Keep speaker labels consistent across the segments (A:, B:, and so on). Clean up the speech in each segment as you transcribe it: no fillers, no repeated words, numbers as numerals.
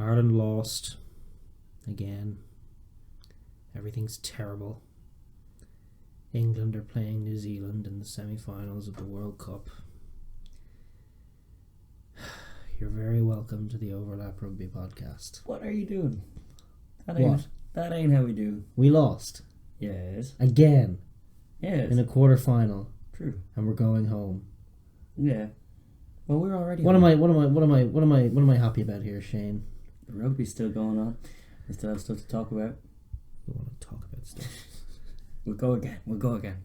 A: Ireland lost again. Everything's terrible. England are playing New Zealand in the semi-finals of the World Cup. You're very welcome to the Overlap Rugby podcast.
B: What are you doing?
A: What?
B: That ain't how we do.
A: We lost.
B: Yes.
A: Again.
B: Yes.
A: In a quarter-final.
B: True.
A: And we're going home.
B: Yeah. Well, we're already.
A: What am I happy about here, Shane?
B: The rugby's still going on. We still have stuff to talk about.
A: We want to talk about stuff.
B: We'll go again. Go again.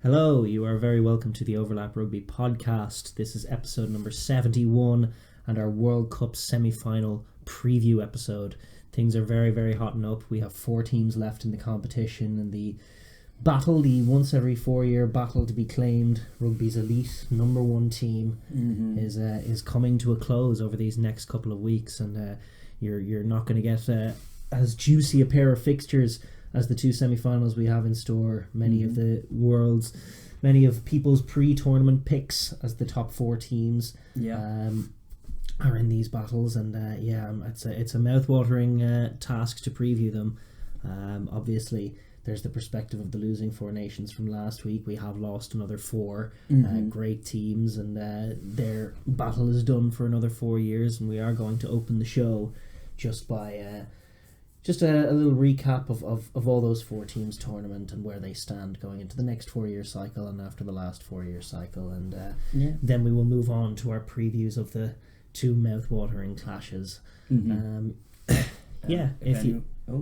A: Hello, you are very welcome to the Overlap Rugby podcast. This is episode number 71 and our World Cup semi-final preview episode. Things are very, very hotting up. We have 4 teams left in the competition, and the battle, the once every 4 year battle to be claimed rugby's elite number 1 team is coming to a close over these next couple of weeks, and you're not going to get as juicy a pair of fixtures as the 2 semi-finals we have in store. Many of people's pre-tournament picks as the top 4 teams are in these battles, and it's a mouth-watering task to preview them. Obviously, there's the perspective of the losing 4 nations from last week. We have lost another 4 great teams, and their battle is done for another 4 years, and we are going to open the show just by just a little recap of all those 4 teams' tournament and where they stand going into the next 4-year cycle and after the last 4-year cycle, and then we will move on to our previews of the 2 mouth-watering clashes.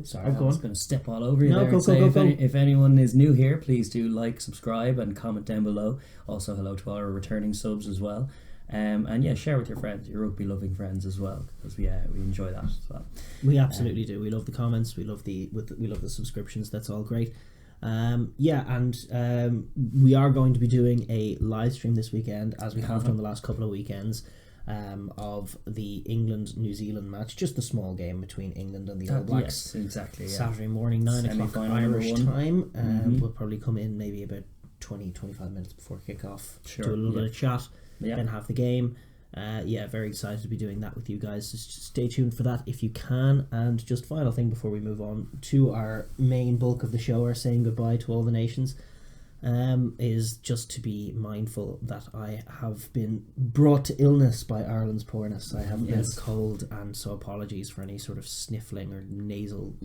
B: Sorry, I was going to step all over you.
A: No,
B: there.
A: Go.
B: If anyone is new here, please do like, subscribe, and comment down below. Also, hello to our returning subs as well. Share with your friends, your rugby-loving friends as well, because we enjoy that as well.
A: We absolutely do. We love the comments. We love the subscriptions. That's all great. We are going to be doing a live stream this weekend, as we have done the last couple of weekends, of the England-New Zealand match, just the small game between England and the All Blacks.
B: Yes, exactly. Yeah.
A: Saturday morning, 9 o'clock Irish time. We'll probably come in maybe about 20-25 minutes before kick-off, do a little bit of chat, then have the game. Very excited to be doing that with you guys. Just stay tuned for that if you can. And just final thing before we move on to our main bulk of the show, our saying goodbye to all the nations, is just to be mindful that I have been brought to illness by Ireland's poorness. I have been cold, and so apologies for any sort of sniffling or nasal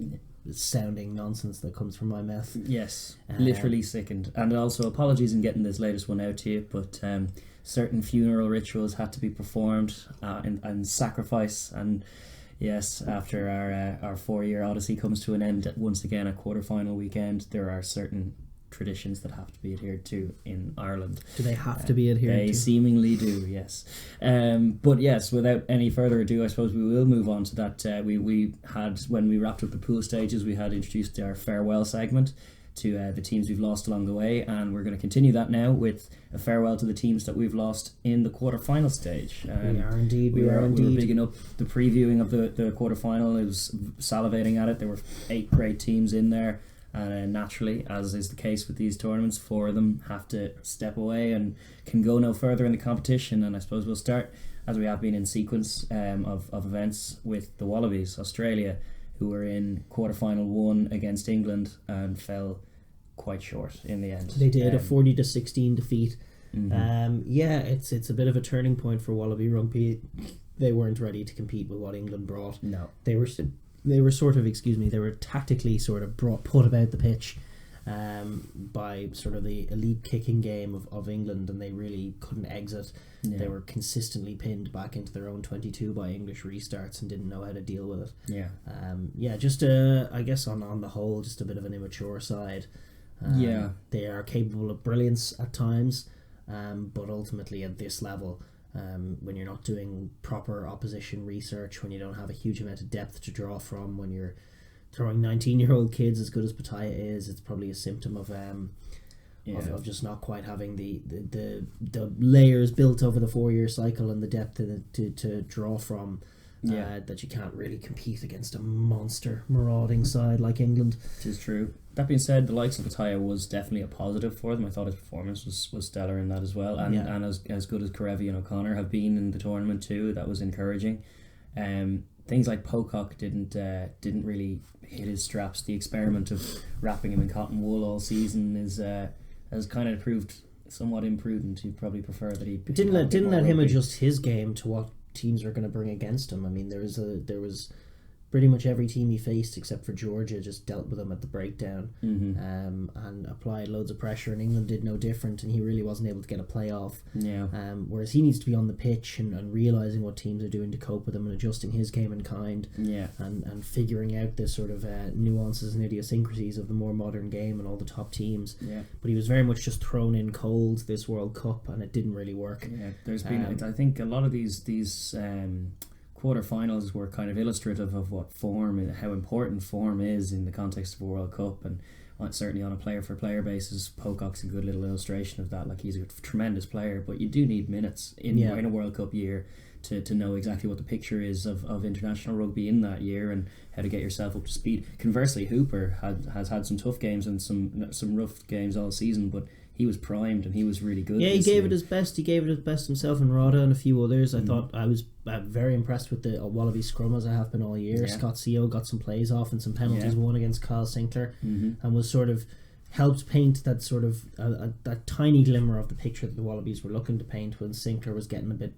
A: sounding nonsense that comes from my mouth.
B: Yes, literally sickened. And also apologies in getting this latest one out to you, but certain funeral rituals had to be performed and sacrifice, and yes, after our 4-year odyssey comes to an end once again at quarter-final weekend, there are certain traditions that have to be adhered to in Ireland.
A: Do they have to be adhered to?
B: They seemingly do, yes. But yes, without any further ado, I suppose we will move on to that. We had, when we wrapped up the pool stages, we had introduced our farewell segment to the teams we've lost along the way, and we're going to continue that now with a farewell to the teams that we've lost in the quarter-final stage.
A: We are indeed.
B: We were bigging up the previewing of the quarter-final. It was salivating at it. There were 8 great teams in there. And naturally, as is the case with these tournaments, 4 of them have to step away and can go no further in the competition. And I suppose we'll start, as we have been in sequence of events, with the Wallabies, Australia, who were in quarter-final 1 against England and fell quite short in the end.
A: They did a 40-16 defeat. It's a bit of a turning point for Wallaby rugby. They weren't ready to compete with what England brought.
B: No.
A: They were tactically sort of put about the pitch by sort of the elite kicking game of England, and they really couldn't exit. They were consistently pinned back into their own 22 by English restarts and didn't know how to deal with it. I guess on the whole, just a bit of an immature side. They are capable of brilliance at times, but ultimately at this level, when you're not doing proper opposition research, when you don't have a huge amount of depth to draw from, when you're throwing 19-year-old kids as good as Pataya is, it's probably a symptom of just not quite having the layers built over the 4-year cycle and the depth to draw from. That you can't really compete against a monster marauding side like England.
B: It is true. That being said, the likes of Pataya was definitely a positive for them. I thought his performance was stellar in that as well, and as good as Karevi and O'Connor have been in the tournament too. That was encouraging. Things like Pocock didn't really hit his straps. The experiment of wrapping him in cotton wool all season has kind of proved somewhat imprudent. You'd probably prefer that he
A: didn't let him adjust his game to what teams are going to bring against him. I mean, there was pretty much every team he faced except for Georgia just dealt with him at the breakdown, and applied loads of pressure, and England did no different, and he really wasn't able to get a play off. Whereas he needs to be on the pitch and realising what teams are doing to cope with him and adjusting his game in kind, and figuring out the sort of nuances and idiosyncrasies of the more modern game and all the top teams. But he was very much just thrown in cold this World Cup, and it didn't really work.
B: There's been I think a lot of these quarterfinals were kind of illustrative of what form and how important form is in the context of a World Cup, and certainly on a player for player basis, Pocock's a good little illustration of that. Like, he's a tremendous player, but you do need minutes in a World Cup year to know exactly what the picture is of international rugby in that year and how to get yourself up to speed. Conversely, Hooper has had some tough games and some rough games all season, but he was primed and he was really good.
A: He gave it his best. He gave it his best himself, and Rada and a few others. I thought I was very impressed with the Wallaby scrum, as I have been all year. Scott Seo got some plays off and some penalties won against Kyle Sinclair, and was sort of helped paint that sort of that tiny glimmer of the picture that the Wallabies were looking to paint when Sinclair was getting a bit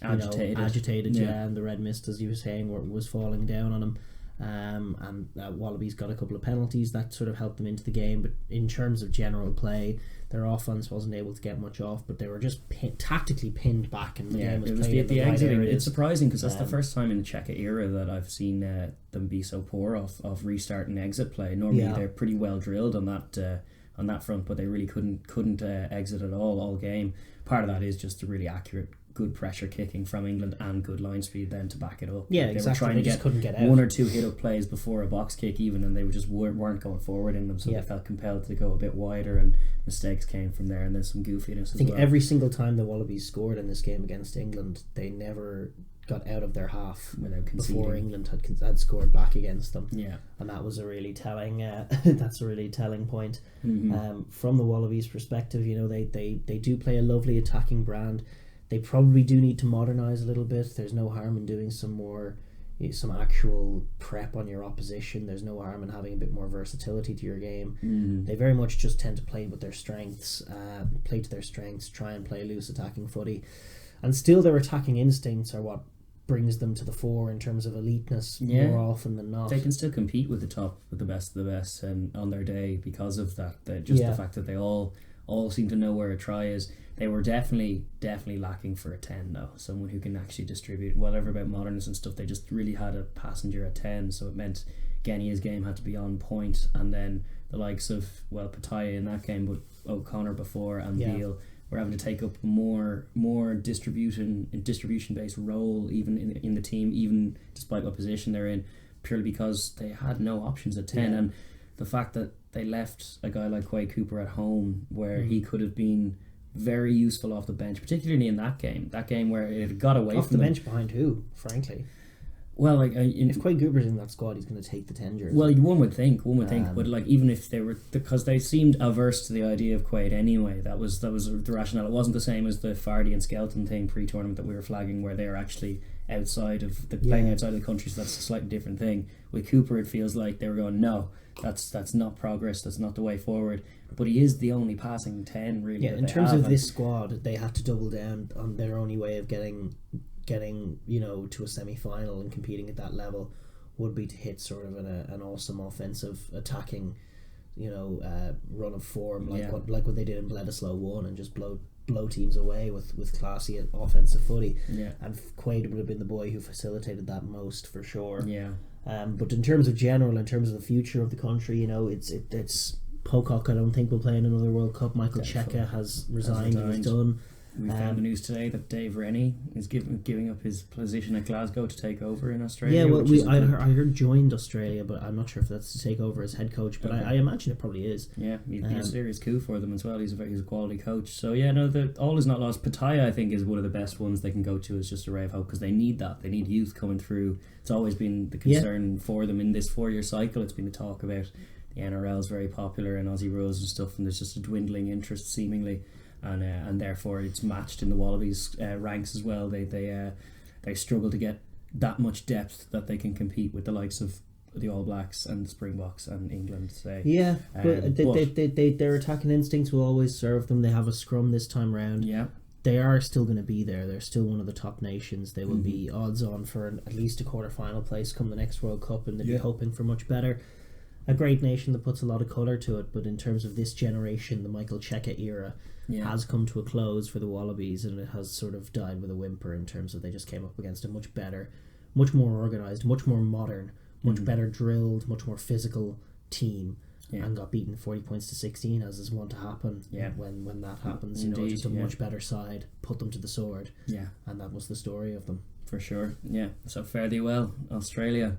A: agitated, and the red mist, as you were saying, was falling down on him. And Wallabies got a couple of penalties that sort of helped them into the game, but in terms of general play, their offense wasn't able to get much off, but they were just tactically pinned back, and the game was played at the
B: exiting.
A: right
B: it's surprising because that's the first time in the Checa era that I've seen them be so poor off restart and exit play. Normally they're pretty well drilled on that front, but they really couldn't exit at all game. Part of that is just the really accurate, good pressure kicking from England and good line speed then to back it up.
A: They were trying to couldn't get out.
B: One or two hit up plays before a box kick even, and they just weren't going forward in them, so they felt compelled to go a bit wider, and mistakes came from there, and then some goofiness. I think
A: every single time the Wallabies scored in this game against England, they never got out of their half without conceding before England had scored back against them. And that was a really telling that's a really telling point. From the Wallabies perspective, they do play a lovely attacking brand. They probably do need to modernise a little bit. There's no harm in doing some actual prep on your opposition. There's no harm in having a bit more versatility to your game. They very much just tend to play with their strengths, try and play loose attacking footy, and still their attacking instincts are what brings them to the fore in terms of eliteness more often than not.
B: They can still compete with the best of the best, and on their day because of that. The fact that they all seem to know where a try is. They were definitely lacking for a 10 though. Someone who can actually distribute. Whatever about modernness and stuff, they just really had a passenger at 10, so it meant Genia's game had to be on point, and then the likes of Pataya in that game, but O'Connor before and Beale were having to take up more distribution based role even in the team, even despite what position they're in, purely because they had no options at 10. And the fact that they left a guy like Quade Cooper at home where he could have been very useful off the bench, particularly in that game where it got away
A: off
B: from
A: the bench behind who, frankly.
B: Well,
A: if Quade Cooper's in that squad, he's going to take the 10 jersey.
B: Well, one would think, but even if they were, because they seemed averse to the idea of Quade anyway. That was the rationale. It wasn't the same as the Fardy and Skelton thing pre-tournament that we were flagging, where they're actually outside of playing outside of the country. So that's a slightly different thing. With Cooper, it feels like they were going, no, that's not progress. That's not the way forward. But he is the only passing 10 really.
A: Yeah, in terms of this squad, they had to double down on their only way of getting to a semi-final and competing at that level would be to hit sort of an awesome offensive attacking run of form like what they did in Bledisloe 1 and just blow teams away with classy offensive footy. And Quaid would have been the boy who facilitated that most for sure. But in terms of the future of the country, it's Pocock I don't think will play in another World Cup. Michael Checa has resigned and is done.
B: We found the news today that Dave Rennie is giving up his position at Glasgow to take over in Australia.
A: Yeah, well, I heard joined Australia, but I'm not sure if that's to take over as head coach. But I imagine it probably is.
B: Yeah, he'd be a serious coup for them as well. He's a quality coach. So all is not lost. Pataya, I think, is one of the best ones they can go to as just a ray of hope, because they need that. They need youth coming through. It's always been the concern for them in this 4-year cycle. It's been the talk about the NRL is very popular in Aussie rules and stuff, and there's just a dwindling interest seemingly, and therefore it's matched in the Wallabies ranks as well. They struggle to get that much depth that they can compete with the likes of the All Blacks and the Springboks and England, say.
A: Yeah, but their attacking instincts will always serve them. They have a scrum this time round.
B: Yeah.
A: They are still going to be there. They're still one of the top nations. They will be odds on for at least a quarter-final place come the next World Cup, and they'll be hoping for much better. A great nation that puts a lot of colour to it, but in terms of this generation, the Michael Cheika era has come to a close for the Wallabies, and it has sort of died with a whimper in terms of they just came up against a much better, much more organised, much more modern, much better drilled, much more physical team, and got beaten 40 points to 16, as is wont to happen when that happens.
B: Indeed,
A: just a much better side, put them to the sword, and that was the story of them.
B: For sure, so fare thee well, Australia.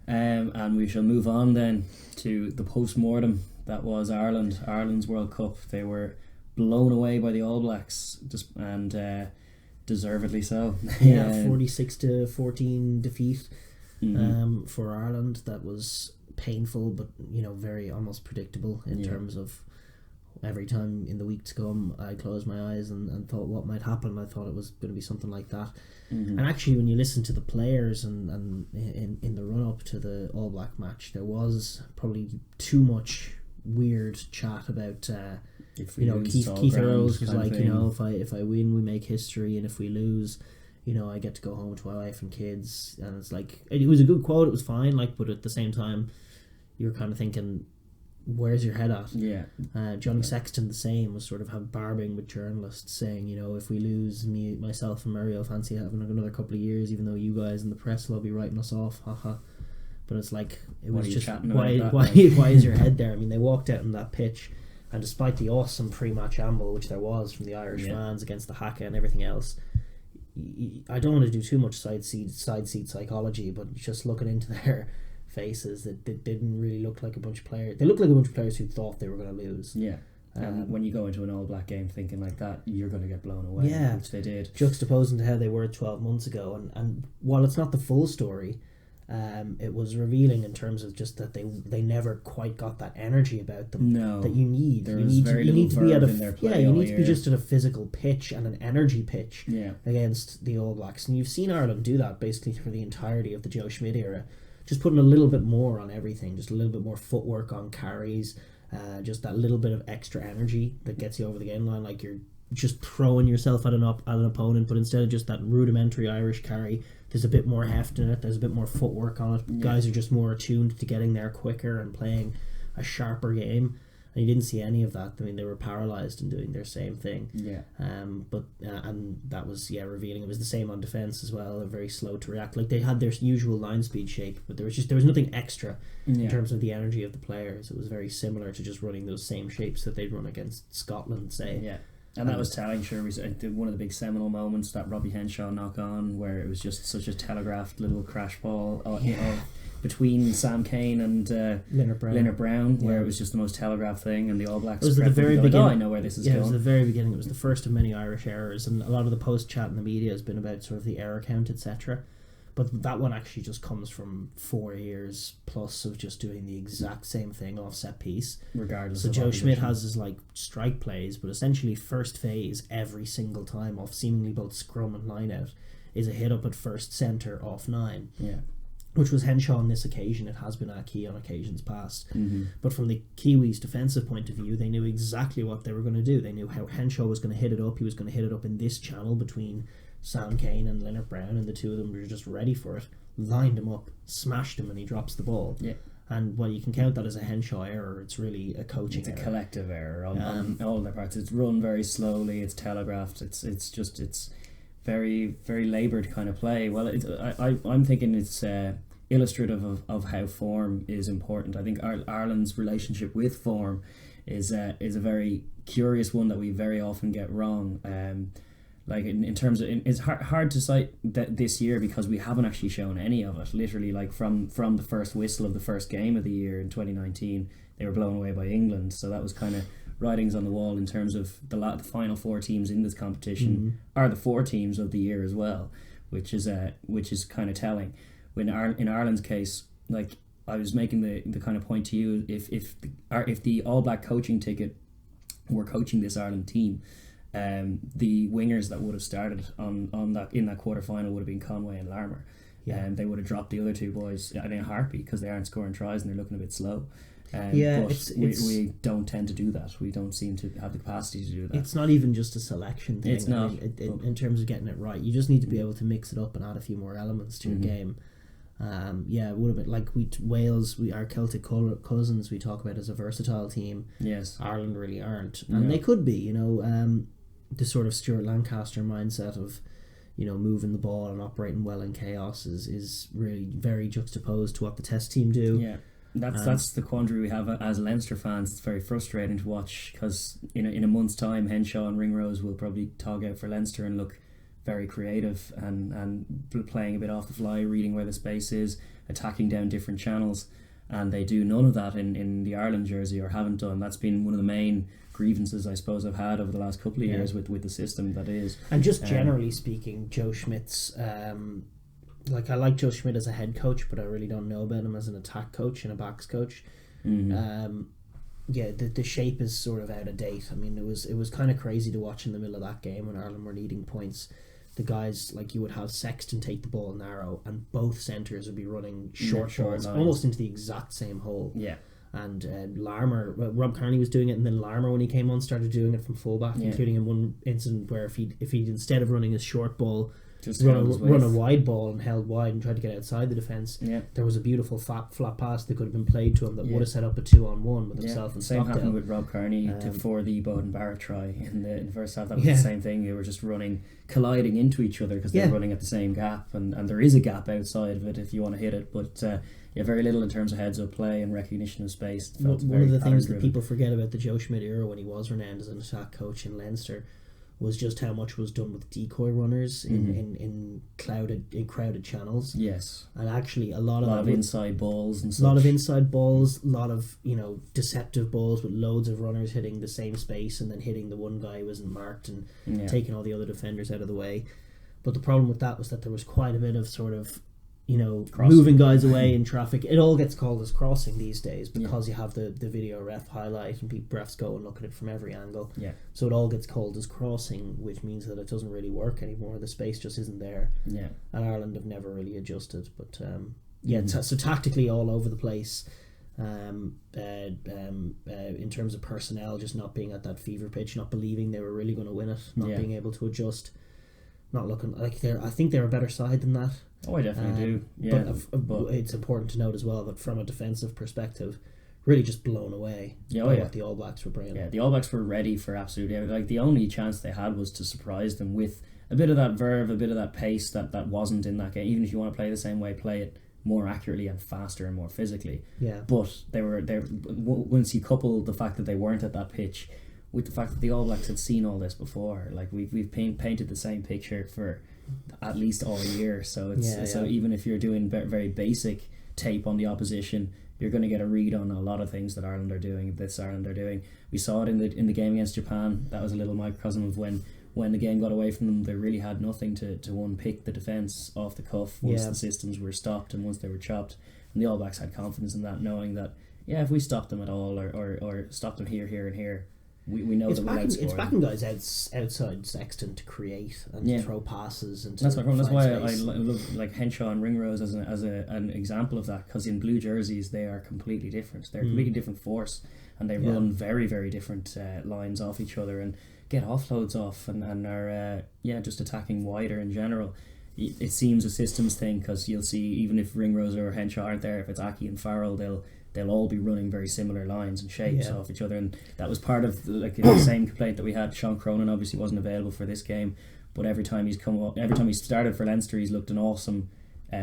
B: And we shall move on then to the post-mortem. That was Ireland's World Cup. They were blown away by the All Blacks, and deservedly so.
A: 46-14 defeat for Ireland. That was painful, but very almost predictable in terms of every time in the week to come I closed my eyes and thought what might happen. I thought it was going to be something like that. And actually, when you listen to the players and in the run-up to the All Black match, there was probably too much weird chat about Keith Earls was like, if I win we make history, and if we lose, I get to go home to my wife and kids. And it's like, it was a good quote, it was fine, but at the same time you're kind of thinking, where's your head at? Johnny Sexton the same, was sort of barbing with journalists saying, if we lose, myself and Mario fancy having another couple of years, even though you guys in the press will be writing us off, haha. But it's like, it was just, why is your head there? I mean, they walked out on that pitch, and despite the awesome pre-match amble which there was from the Irish fans against the haka and everything else, I don't want to do too much side seat psychology, but just looking into their faces, that they didn't really look like a bunch of players. They looked like a bunch of players who thought they were going to lose. And when you go into an All Black game thinking like that, you're going to get blown away, which they did. Juxtaposing to how they were 12 months ago, and while it's not the full story, it was revealing in terms of just that they never quite got that energy about them that you need. You need to be at be just at a physical pitch and an energy pitch against the All Blacks, and you've seen Ireland do that basically for the entirety of the Joe Schmidt era. Just putting a little bit more on everything, just a little bit more footwork on carries, just that little bit of extra energy that gets you over the game line, like you're just throwing yourself at an opponent, but instead of just that rudimentary Irish carry, there's a bit more heft in it, there's a bit more footwork on it. Guys are just more attuned to getting there quicker and playing a sharper game, and you didn't see any of that. I mean, they were paralysed in doing their same thing. And that was revealing. It was the same on defence as well. They're very slow to react. Like, they had their usual line speed shape, but there was nothing extra in terms of the energy of the players. It was very similar to just running those same shapes that they'd run against Scotland, say.
B: And that was telling. Sure, one of the big seminal moments, that Robbie Henshaw knock on, where it was just such a telegraphed little crash ball between Sam Cane and Leonard Brown, where it was just the most telegraphed thing, and the All Blacks.
A: It was at the very beginning.
B: I know where this is going.
A: It was at the very beginning. It was the first of many Irish errors, and a lot of the post chat in the media has been about sort of the error count, etc. But that one actually just comes from 4 years plus of just doing the exact same thing off set piece.
B: Regardless.
A: So Joe Schmidt has his strike plays, but essentially first phase every single time off seemingly both scrum and line out is a hit up at first centre off 9. Which was Henshaw on this occasion. It has been Aki on occasions past. But from the Kiwis' defensive point of view, they knew exactly what they were going to do. They knew how Henshaw was going to hit it up. He was going to hit it up in this channel between Sam Cane and Leonard Brown, and the two of them were just ready for it. Lined him up, smashed him, and he drops the ball. And while you can count that as a Henshaw error, it's really a coaching error.
B: It's a collective error on all their parts. It's run very slowly, it's telegraphed, it's very, very laboured kind of play. Well, I'm thinking it's illustrative of how form is important. I think Ireland's relationship with form is a very curious one that we very often get wrong. Like in terms of, it's hard to cite that this year because we haven't actually shown any of it. Literally, like from the first whistle of the first game of the year in 2019, they were blown away by England. So that was kind of writings on the wall in terms of the final 4 teams in this competition are the 4 teams of the year as well, which is kind of telling. In Ireland's case, like, I was making the kind of point to you, if the All Black coaching ticket were coaching this Ireland team, the wingers that would have started on that in that quarter final would have been Conway and Larmour. And they would have dropped the other two boys in a heartbeat because they aren't scoring tries and they're looking a bit slow. But we don't tend to do that. We don't seem to have the capacity to do that.
A: It's not even just a selection thing.
B: It's not.
A: In terms of getting it right. You just need to be able to mix it up and add a few more elements to your game. It would have been like Wales, our Celtic cousins, we talk about as a versatile team.
B: Yes.
A: Ireland really aren't. And they could be, the sort of Stuart Lancaster mindset of, moving the ball and operating well in chaos is really very juxtaposed to what the Test team do.
B: Yeah, that's the quandary we have as Leinster fans. It's very frustrating to watch because in a month's time, Henshaw and Ringrose will probably tog out for Leinster and look very creative and playing a bit off the fly, reading where the space is, attacking down different channels, and they do none of that in the Ireland jersey, or haven't done. That's been one of the main grievances I suppose I've had over the last couple of years with the system that is.
A: And just generally speaking, Joe Schmidt's I like Joe Schmidt as a head coach, but I really don't know about him as an attack coach and a backs coach. The shape is sort of out of date. I mean, it was kind of crazy to watch in the middle of that game when Ireland were needing points. The guys, like, you would have Sexton take the ball narrow and both centres would be running short balls almost into the exact same hole.
B: Yeah.
A: And Larmour, Rob Kearney was doing it, and then Larmour, when he came on, started doing it from fullback, including in one incident where if he instead of running his short ball, just run a wide ball and held wide and tried to get outside the defence. Yeah. There was a beautiful flat pass that could have been played to him that would have set up a 2-on-1 with himself and
B: Same
A: Stockdale.
B: happened with Rob Kearney for the Bowden Barrett try in the first half. That was the same thing. They were just colliding into each other because they were running at the same gap, and there is a gap outside of it if you want to hit it, but very little in terms of heads up play and recognition of space.
A: One of the things that people forget about the Joe Schmidt era when he was renowned as an attack coach in Leinster was just how much was done with decoy runners in crowded channels.
B: Yes.
A: And actually a lot of
B: inside balls and such.
A: A lot of inside balls, a lot of deceptive balls with loads of runners hitting the same space and then hitting the one guy who isn't marked and taking all the other defenders out of the way. But the problem with that was that there was quite a bit of sort of crossing, moving guys away in traffic. It all gets called as crossing these days because you have the video ref highlight and refs go and look at it from every angle. Yeah. So it all gets called as crossing, which means that it doesn't really work anymore. The space just isn't there. Yeah. And Ireland have never really adjusted. But so tactically all over the place. In terms of personnel, just not being at that fever pitch, not believing they were really going to win it, not being able to adjust, not looking like I think they're a better side than that.
B: Oh, I definitely do. Yeah,
A: but it's important to note as well that from a defensive perspective, really just blown away by what the All Blacks were bringing.
B: Yeah, the All Blacks were ready for absolutely. Like the only chance they had was to surprise them with a bit of that verve, a bit of that pace that wasn't in that game. Even if you want to play the same way, play it more accurately and faster and more physically. Yeah. But they were there. Once you couple the fact that they weren't at that pitch with the fact that the All Blacks had seen all this before, like we've painted the same picture for at least all year, so even if you're doing very basic tape on the opposition, you're going to get a read on a lot of things that Ireland are doing. We saw it in the game against Japan. That was a little microcosm of when the game got away from them. They really had nothing to unpick the defence off the cuff once the systems were stopped and once they were chopped, and the All Blacks had confidence in that, knowing that if we stopped them at all or stopped them here and here, we know that we'll outscore. It's
A: backing guys outside Sexton to create and to throw passes and to
B: that's my problem. That's why I love like Henshaw and Ringrose as an example of that, because in blue jerseys they are completely different. They're a completely different force, and they run very, very different lines off each other and get offloads off and are just attacking wider in general. It seems a systems thing, because you'll see even if Ringrose or Henshaw aren't there, if it's Aki and Farrell, they'll all be running very similar lines and shapes off each other, and that was part of the same complaint that we had. Sean Cronin obviously wasn't available for this game, but every time he started for Leinster, he's looked an awesome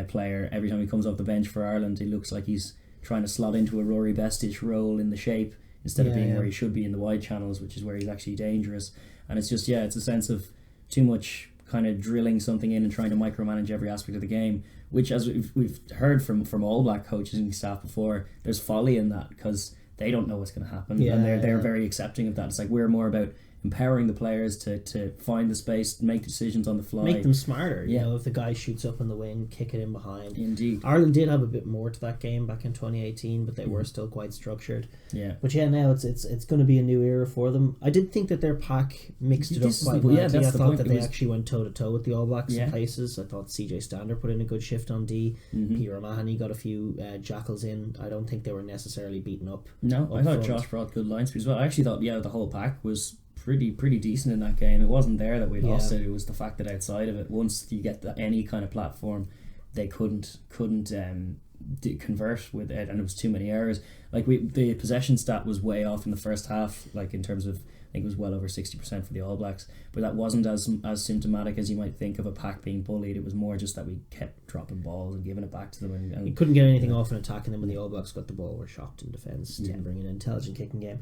B: player. Every time he comes off the bench for Ireland, he looks like he's trying to slot into a Rory Bestish role in the shape instead of being where he should be in the wide channels, which is where he's actually dangerous. And it's just it's a sense of too much kind of drilling something in and trying to micromanage every aspect of the game, which, as we've heard from All Black coaches and staff before, there's folly in that, because they don't know what's going to happen, and they're very accepting of that. It's like we're more about empowering the players to find the space, make decisions on the fly.
A: Make them smarter.
B: Yeah.
A: You know, if the guy shoots up in the wing, kick it in behind.
B: Indeed.
A: Ireland did have a bit more to that game back in 2018, but they were still quite structured.
B: Yeah.
A: But yeah, now it's going to be a new era for them. I did think that their pack mixed it up quite well.
B: Yeah, that's
A: I
B: the
A: thought
B: point.
A: that they actually went toe to toe with the All Blacks in
B: Yeah.
A: places. I thought CJ Stander put in a good shift on D. Peter O'Mahony got a few jackals in. I don't think they were necessarily beaten up.
B: No, I thought
A: front.
B: Josh brought good line speed as well. I actually thought, the whole pack was pretty decent in that game. It wasn't there that we lost it. It was the fact that outside of it, once you get any kind of platform, they couldn't convert with it, and it was too many errors. Like the possession stat was way off in the first half, like in terms of, I think it was well over 60% for the All Blacks, but that wasn't as symptomatic as you might think of a pack being bullied. It was more just that we kept dropping balls and giving it back to them, and
A: You couldn't get anything off in attacking them when the All Blacks got the ball. Were shocked in defence. Didn't bring an intelligent kicking game.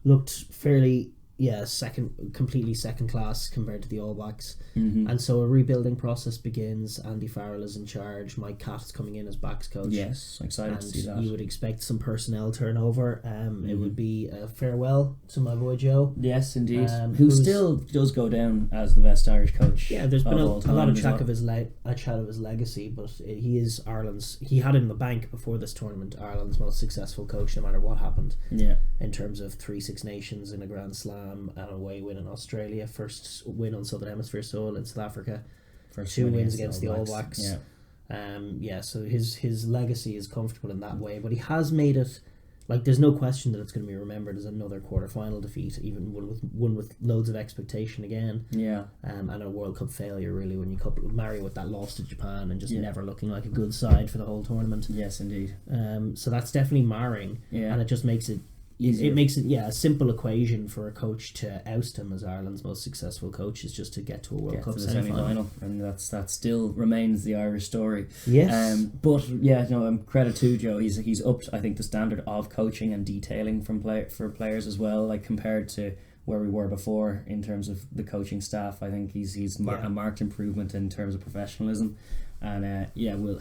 A: Looked fairly completely second class compared to the All Blacks. And so a rebuilding process begins. Andy Farrell is in charge. Mike Catt is coming in as backs coach.
B: Yes, I'm excited to see that.
A: You would expect some personnel turnover. It would be a farewell to my boy Joe.
B: Yes, indeed. Who still does go down as the best Irish coach.
A: Yeah, there's been a lot of chat
B: well.
A: of his legacy, but he is Ireland's. He had it in the bank before this tournament. Ireland's most successful coach, no matter what happened.
B: Yeah.
A: In terms of 3 Six Nations in a Grand Slam, an away win in Australia, first win on Southern Hemisphere soil in South Africa,
B: First
A: 2
B: win
A: wins against the All Blacks.
B: Yeah.
A: So his legacy is comfortable in that way, but he has made it. Like, there's no question that it's going to be remembered as another quarter-final defeat, even one with loads of expectation again.
B: Yeah.
A: And a World Cup failure, really, when you marry with that loss to Japan and just never looking like a good side for the whole tournament.
B: Yes, indeed.
A: So that's definitely marring, and it just makes it
B: Easier.
A: It makes it a simple equation for a coach to oust him as Ireland's most successful coach is just to get to a World Cup semi-final,
B: and that still remains the Irish story.
A: Yes,
B: but credit to Joe. He's upped, I think, the standard of coaching and detailing for players as well. Like compared to where we were before in terms of the coaching staff, I think he's a marked improvement in terms of professionalism. And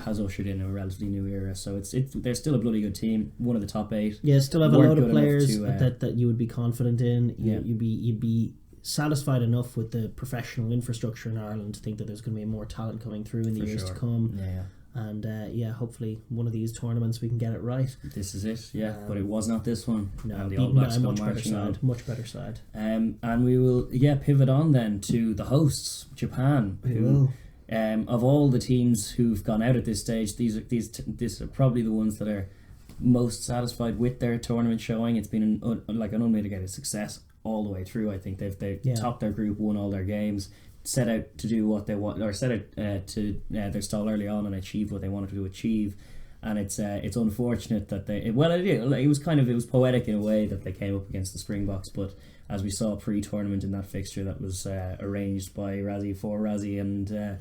B: has ushered in a relatively new era. So they're still a bloody good team, one of the top 8.
A: Yeah, still have a lot of players
B: to,
A: that you would be confident in. You'd be satisfied enough with the professional infrastructure in Ireland to think that there's going to be more talent coming through in the years to come.
B: Yeah.
A: And hopefully one of these tournaments we can get it right.
B: This is it, but it was not this one.
A: No,
B: and the All Blacks
A: much better side.
B: And we will pivot on then to the hosts, Japan. Of all the teams who've gone out at this stage, these are probably the ones that are most satisfied with their tournament showing. It's been an unmitigated success all the way through. I think they've topped their group, won all their games, set out to do what they want, or set out to their stall early on and achieve what they wanted to achieve. And it's unfortunate that it was poetic in a way that they came up against the Springboks, but as we saw pre-tournament in that fixture that was arranged by Razzie for Razzie, and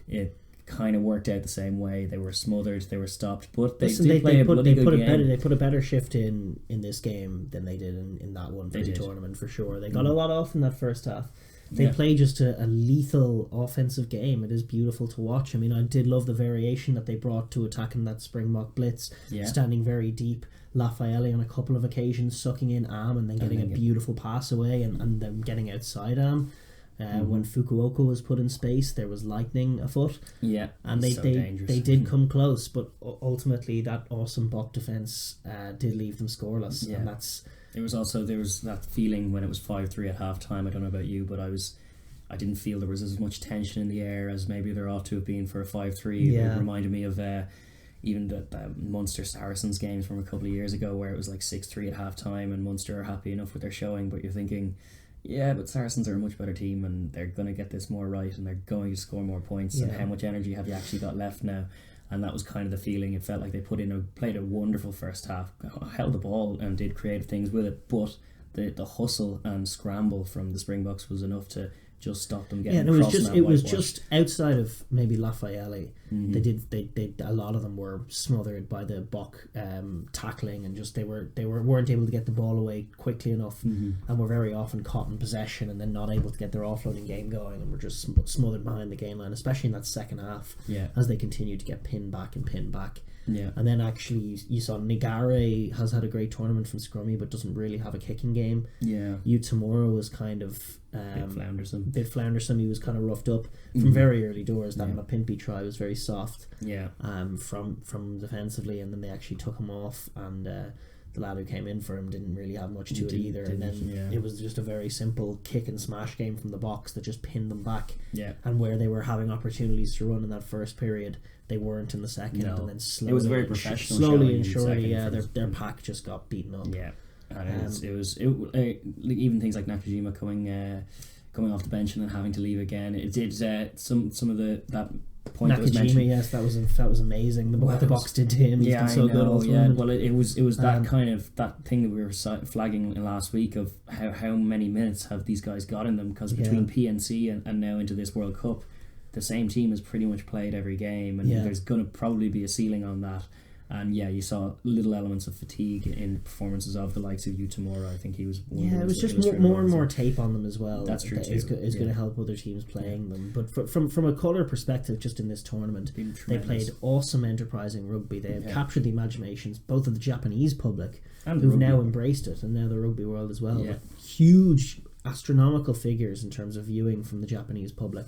B: it kind of worked out the same way. They were smothered, they were stopped, but they
A: put a better shift in this game than they did in that one for the tournament for sure. They got a lot off in that first half. They play just a lethal offensive game. It is beautiful to watch. I mean, I did love the variation that they brought to attacking that Springbok blitz, standing very deep. Lafayette on a couple of occasions sucking in Am and then getting a beautiful pass away and then getting outside Am. When Fukuoka was put in space, there was lightning afoot. Yeah, and they did come close, but ultimately that awesome Bok defence did leave them scoreless, and that's.
B: There was that feeling when it was 5-3 at half time. I don't know about you, but I didn't feel there was as much tension in the air as maybe there ought to have been for a 5-3.
A: Yeah.
B: It reminded me of even the Munster Saracens games from a couple of years ago where it was like 6-3 at half time and Munster are happy enough with their showing, but you're thinking, yeah, but Saracens are a much better team and they're going to get this more right and they're going to score more points, and how much energy have you actually got left now? And that was kind of the feeling. It felt like they played a wonderful first half, held the ball and did creative things with it, but the hustle and scramble from the Springboks was enough to just stop them getting across.
A: It was just outside of maybe Lafayette. They a lot of them were smothered by the Bok tackling, and just they weren't able to get the ball away quickly enough, and were very often caught in possession and then not able to get their offloading game going, and were just smothered behind the game line, especially in that second half. As they continued to get pinned back. And then actually you saw Nigare has had a great tournament from scrummy, but doesn't really have a kicking game. Tomorrow was kind of bit floundersome. He was kind of roughed up from very early doors. That Mapimpi try was very soft. From defensively, and then they actually took him off, and the lad who came in for him didn't really have much to it either. And then it was just a very simple kick and smash game from the box that just pinned them back. And where they were having opportunities to run in that first period, they weren't in the second. And then slowly,
B: it was very professional.
A: Slowly and surely, their pack just got beaten up.
B: And it was even things like Nakajima coming off the bench and then having to leave again. It did some of that point that was mentioned.
A: Yes, that was amazing. What the box did to him. He's been so good all tournament.
B: Well, it was that kind of that thing that we were flagging last week of how many minutes have these guys got in them, because between PNC and now into this World Cup, the same team has pretty much played every game, and there's going to probably be a ceiling on that. And you saw little elements of fatigue in the performances of the likes of Utamura. I think he was one
A: it was just more and more tape on them as well.
B: That's true too.
A: Is going to help other teams playing them. But from a colour perspective, just in this tournament, they played awesome, enterprising rugby. They have captured the imaginations both of the Japanese public, and who've now embraced it, and now the rugby world as well. Huge, astronomical figures in terms of viewing from the Japanese public.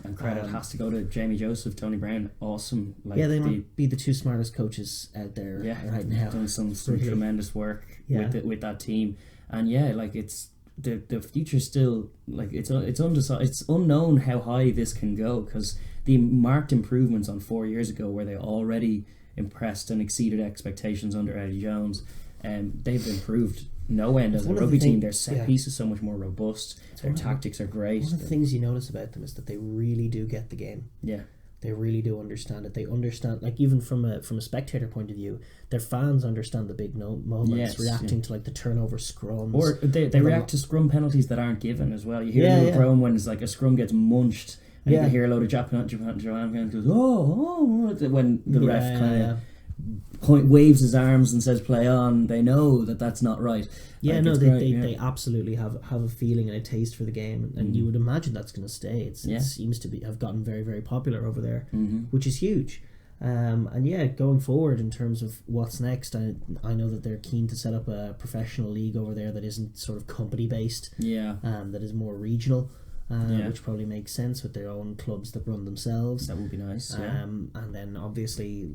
B: And credit has to go to Jamie Joseph, Tony Brown. Awesome.
A: They might be the two smartest coaches out there right now.
B: Done some tremendous work with that team, and it's the future's still it's undecided. It's unknown how high this can go, because the marked improvements on 4 years ago, where they already impressed and exceeded expectations under Eddie Jones, they've improved no end as a rugby team. Their set piece is so much more robust. Their tactics are great.
A: One of the things you notice about them is that they really do get the game. They really do understand it. They understand, even from a spectator point of view, their fans understand the big moments, reacting to the turnover scrums.
B: Or they react to scrum penalties that aren't given as well. You hear a little groan when it's a scrum gets munched, and you hear a load of Japan fans goes, oh, when the ref kind of waves his arms and says play on. They know that that's not right.
A: They absolutely have a feeling and a taste for the game, and you would imagine that's going to stay. It seems to have gotten very, very popular over there, which is huge. Going forward in terms of what's next, I know that they're keen to set up a professional league over there that isn't sort of company based, that is more regional. Which probably makes sense with their own clubs that run themselves.
B: That would be nice.
A: And then obviously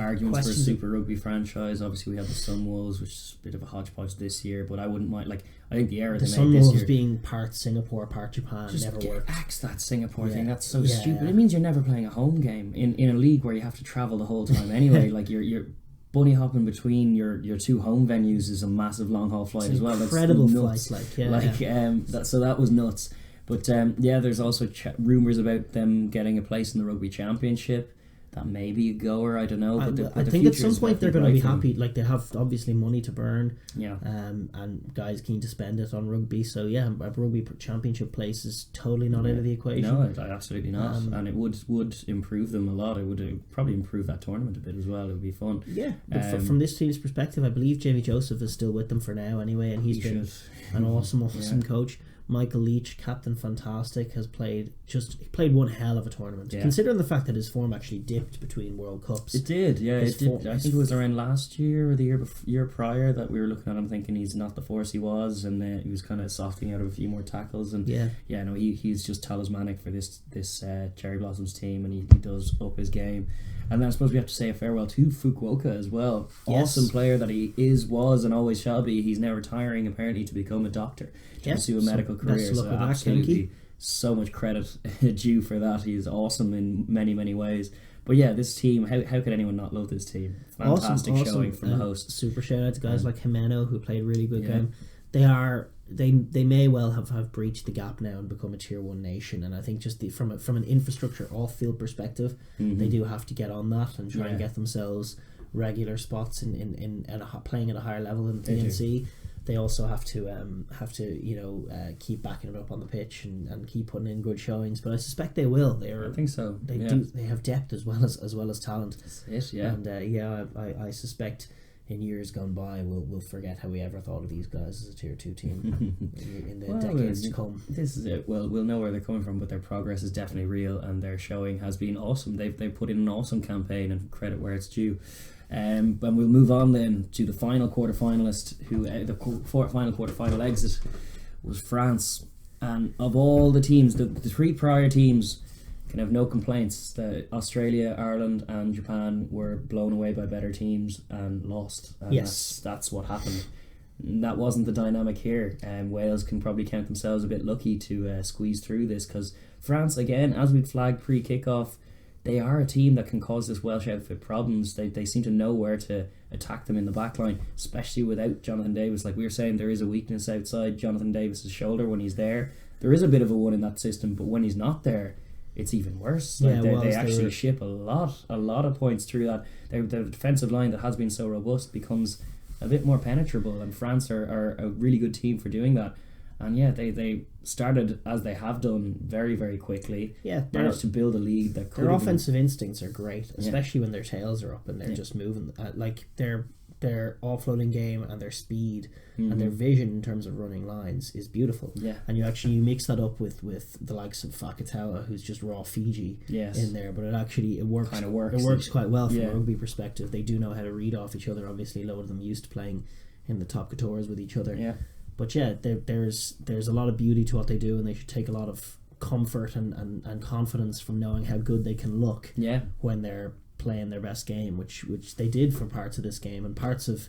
B: arguments for a Super Rugby franchise. Obviously we have the Sunwolves, which is a bit of a hodgepodge this year, but I wouldn't mind. I think the error
A: the
B: they made this year,
A: Sunwolves being part Singapore, part Japan,
B: just
A: never worked.
B: Axe that Singapore thing. That's so stupid. It means you're never playing a home game in a league where you have to travel the whole time anyway. You're bunny hopping between your two home venues is a massive long haul flight as well.
A: Incredible
B: That's
A: flight,
B: so that was nuts. But there's also rumours about them getting a place in the Rugby Championship. That may be a goer, I don't know. But
A: I think at some point they're going to be happy. They have obviously money to burn, and guys keen to spend it on rugby. So a Rugby Championship place is totally not out of the equation.
B: No, absolutely not. And it would improve them a lot. It would probably improve that tournament a bit as well. It would be fun.
A: But from this team's perspective, I believe Jamie Joseph is still with them for now anyway, and he's been an awesome coach. Michael Leach, Captain Fantastic, has played one hell of a tournament. Considering the fact that his form actually dipped between World Cups.
B: It did, I think it was around last year or the year prior that we were looking at him thinking he's not the force he was, and he was kind of softening out of a few more tackles. And he's just talismanic for this Cherry Blossoms team, and he does up his game. And then I suppose we have to say a farewell to Fukuoka as well. Awesome player that he was, and always shall be. He's now retiring apparently to become a doctor, to pursue a medical career. So absolutely, so much credit due for that. He's awesome in many, many ways. But this team, how could anyone not love this team? Fantastic showing from the hosts.
A: Super shout out to guys like Jimeno, who played really good game. They may well have breached the gap now and become a tier 1 nation, and I think just from an infrastructure off field perspective, they do have to get on that and try and get themselves regular spots in playing at a higher level in the PNC. they also have to keep backing it up on the pitch and keep putting in good showings. But I suspect they will.
B: I think so.
A: They have depth as well as talent.
B: That's it, yeah.
A: And I suspect in years gone by we'll forget how we ever thought of these guys as a tier 2 team in the decades to come.
B: This is it. Well, we'll know where they're coming from, but their progress is definitely real, and their showing has been awesome. They've put in an awesome campaign, and credit where it's due. And we'll move on then to the final quarter-finalist, who final quarter-final exit was France. And of all the teams, the three prior teams can have no complaints. The Australia, Ireland and Japan were blown away by better teams and lost. And
A: yes.
B: That's what happened. That wasn't the dynamic here. Wales can probably count themselves a bit lucky to squeeze through this, because France, again, as we'd flagged pre-kickoff, they are a team that can cause this Welsh outfit problems. They seem to know where to attack them in the back line, especially without Jonathan Davis. Like we were saying, there is a weakness outside Jonathan Davis's shoulder when he's there. There is a bit of a one in that system, but when he's not there, it's even worse. Like they actually ship a lot of points through that. The defensive line that has been so robust becomes a bit more penetrable, and France are a really good team for doing that. And yeah, they started as they have done very, very quickly.
A: Yeah,
B: managed to build a lead that could.
A: Their offensive instincts are great, especially when their tails are up and they're just moving. Like their offloading game and their speed and their vision in terms of running lines is beautiful.
B: Yeah,
A: and you mix that up with the likes of Fakatawa, who's just raw Fiji in there, but it works. Kind of works. It works quite well from a rugby perspective. They do know how to read off each other. Obviously, a lot of them used to playing in the top couture with each other.
B: Yeah.
A: But yeah, there's a lot of beauty to what they do, and they should take a lot of comfort and confidence from knowing how good they can look when they're playing their best game, which they did for parts of this game and parts of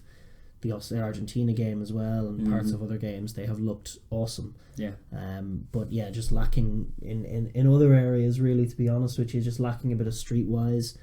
A: the Argentina game as well, and parts of other games. They have looked awesome. Yeah. But yeah, just lacking in other areas, really, to be honest with you, just lacking a bit of streetwise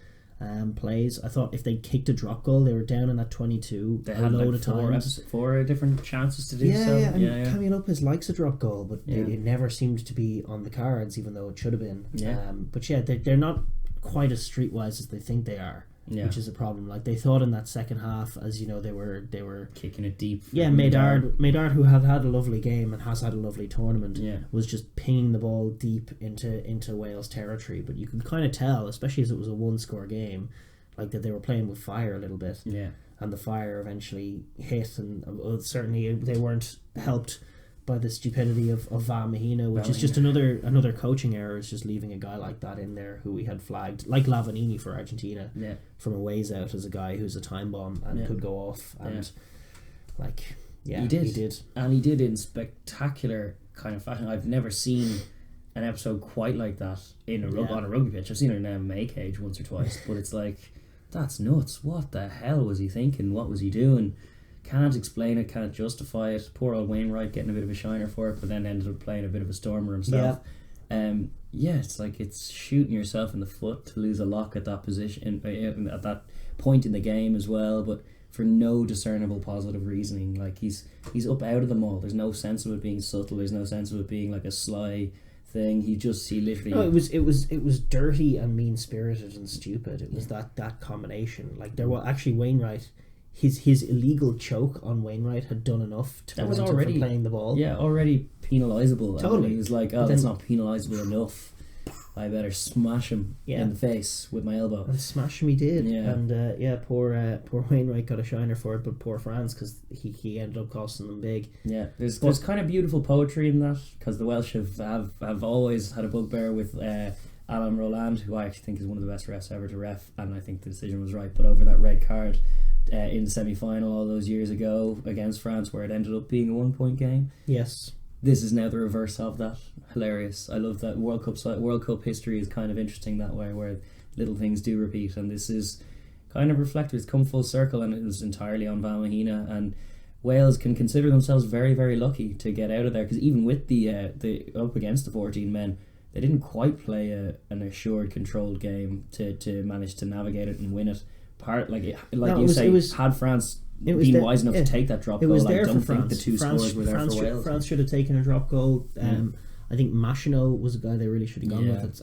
A: plays. I thought if they kicked a drop goal, they were down in that 22.
B: They had load of times. Four different chances to do so.
A: Yeah. Camille Lopez likes a drop goal, but it never seemed to be on the cards, even though it should have been. Yeah. But yeah, they're not quite as streetwise as they think they are. Yeah. Which is a problem. Like they thought in that second half, as you know, they were
B: kicking it deep.
A: Yeah, Maynard, who had a lovely game and has had a lovely tournament, was just pinging the ball deep into Wales territory. But you could kind of tell, especially as it was a one-score game, like that they were playing with fire a little bit. Yeah, and the fire eventually hit, and certainly they weren't helped by the stupidity of Van Mahina, which is just another coaching error. Is just leaving a guy like that in there who we had flagged, like Lavanini for Argentina, from a ways out as a guy who's a time bomb and could go off, and he did,
B: and he did in spectacular kind of fashion. I've never seen an episode quite like that on a rugby pitch. I've seen it in an MMA cage once or twice, but it's like, that's nuts. What the hell was he thinking? What was he doing? Can't explain it, can't justify it. Poor old Wainwright getting a bit of a shiner for it, but then ended up playing a bit of a stormer himself. It's like it's shooting yourself in the foot to lose a lock at that position, at that point in the game as well, but for no discernible positive reasoning. Like he's up out of them all. There's no sense of it being subtle. There's no sense of it being like a sly thing. He literally.
A: No, it was dirty and mean spirited and stupid. It was that combination. Like there was actually Wainwright. His illegal choke on Wainwright had done enough to prevent him from playing the ball.
B: Yeah, already penalisable.
A: Totally.
B: He was like, that's not penalisable enough. I better smash him in the face with my elbow.
A: And smash him he did. Yeah. And poor Wainwright got a shiner for it, but poor France, because he ended up costing them big.
B: Yeah, there's kind of beautiful poetry in that, because the Welsh have always had a bugbear with Alain Roland, who I actually think is one of the best refs ever to ref, and I think the decision was right. But over that red card in the semi-final all those years ago against France, where it ended up being a 1-point game.
A: Yes.
B: This is now the reverse of that. Hilarious. I love that World Cup history is kind of interesting that way, where little things do repeat, and this is kind of reflective. It's come full circle, and it was entirely on Van Mahina, and Wales can consider themselves very, very lucky to get out of there, because even with the up against the 14 men, they didn't quite play an assured, controlled game to manage to navigate it and win it. Had France been wise enough to take that drop goal, I don't think the two scores were there for Wales.
A: France should have taken a drop goal. I think Machino was a guy they really should have gone with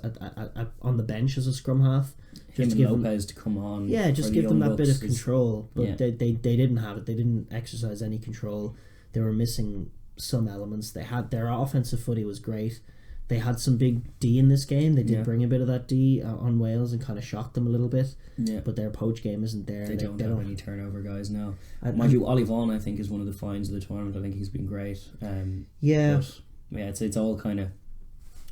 A: on the bench as a scrum half.
B: Just give Lopez to come on.
A: Yeah, just give them that bit of control. But they didn't have it. They didn't exercise any control. they were missing some elements. They had their offensive footy was great. They had some big D in this game. They did bring a bit of that D on Wales and kind of shocked them a little bit. Yeah. But their poach game isn't there.
B: They don't have any turnover guys now. Mind you, Ollie Vaughan, I think, is one of the finds of the tournament. I think he's been great. It's all kind of...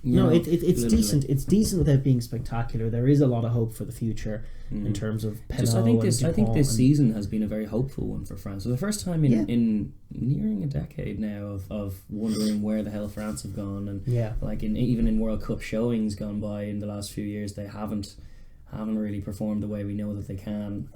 A: it's decent. It's decent without being spectacular. There is a lot of hope for the future in terms of Penot
B: I think this season has been a very hopeful one for France. So the first time in nearing a decade now of wondering where the hell France have gone, and even in World Cup showings gone by in the last few years, they haven't really performed the way we know that they can.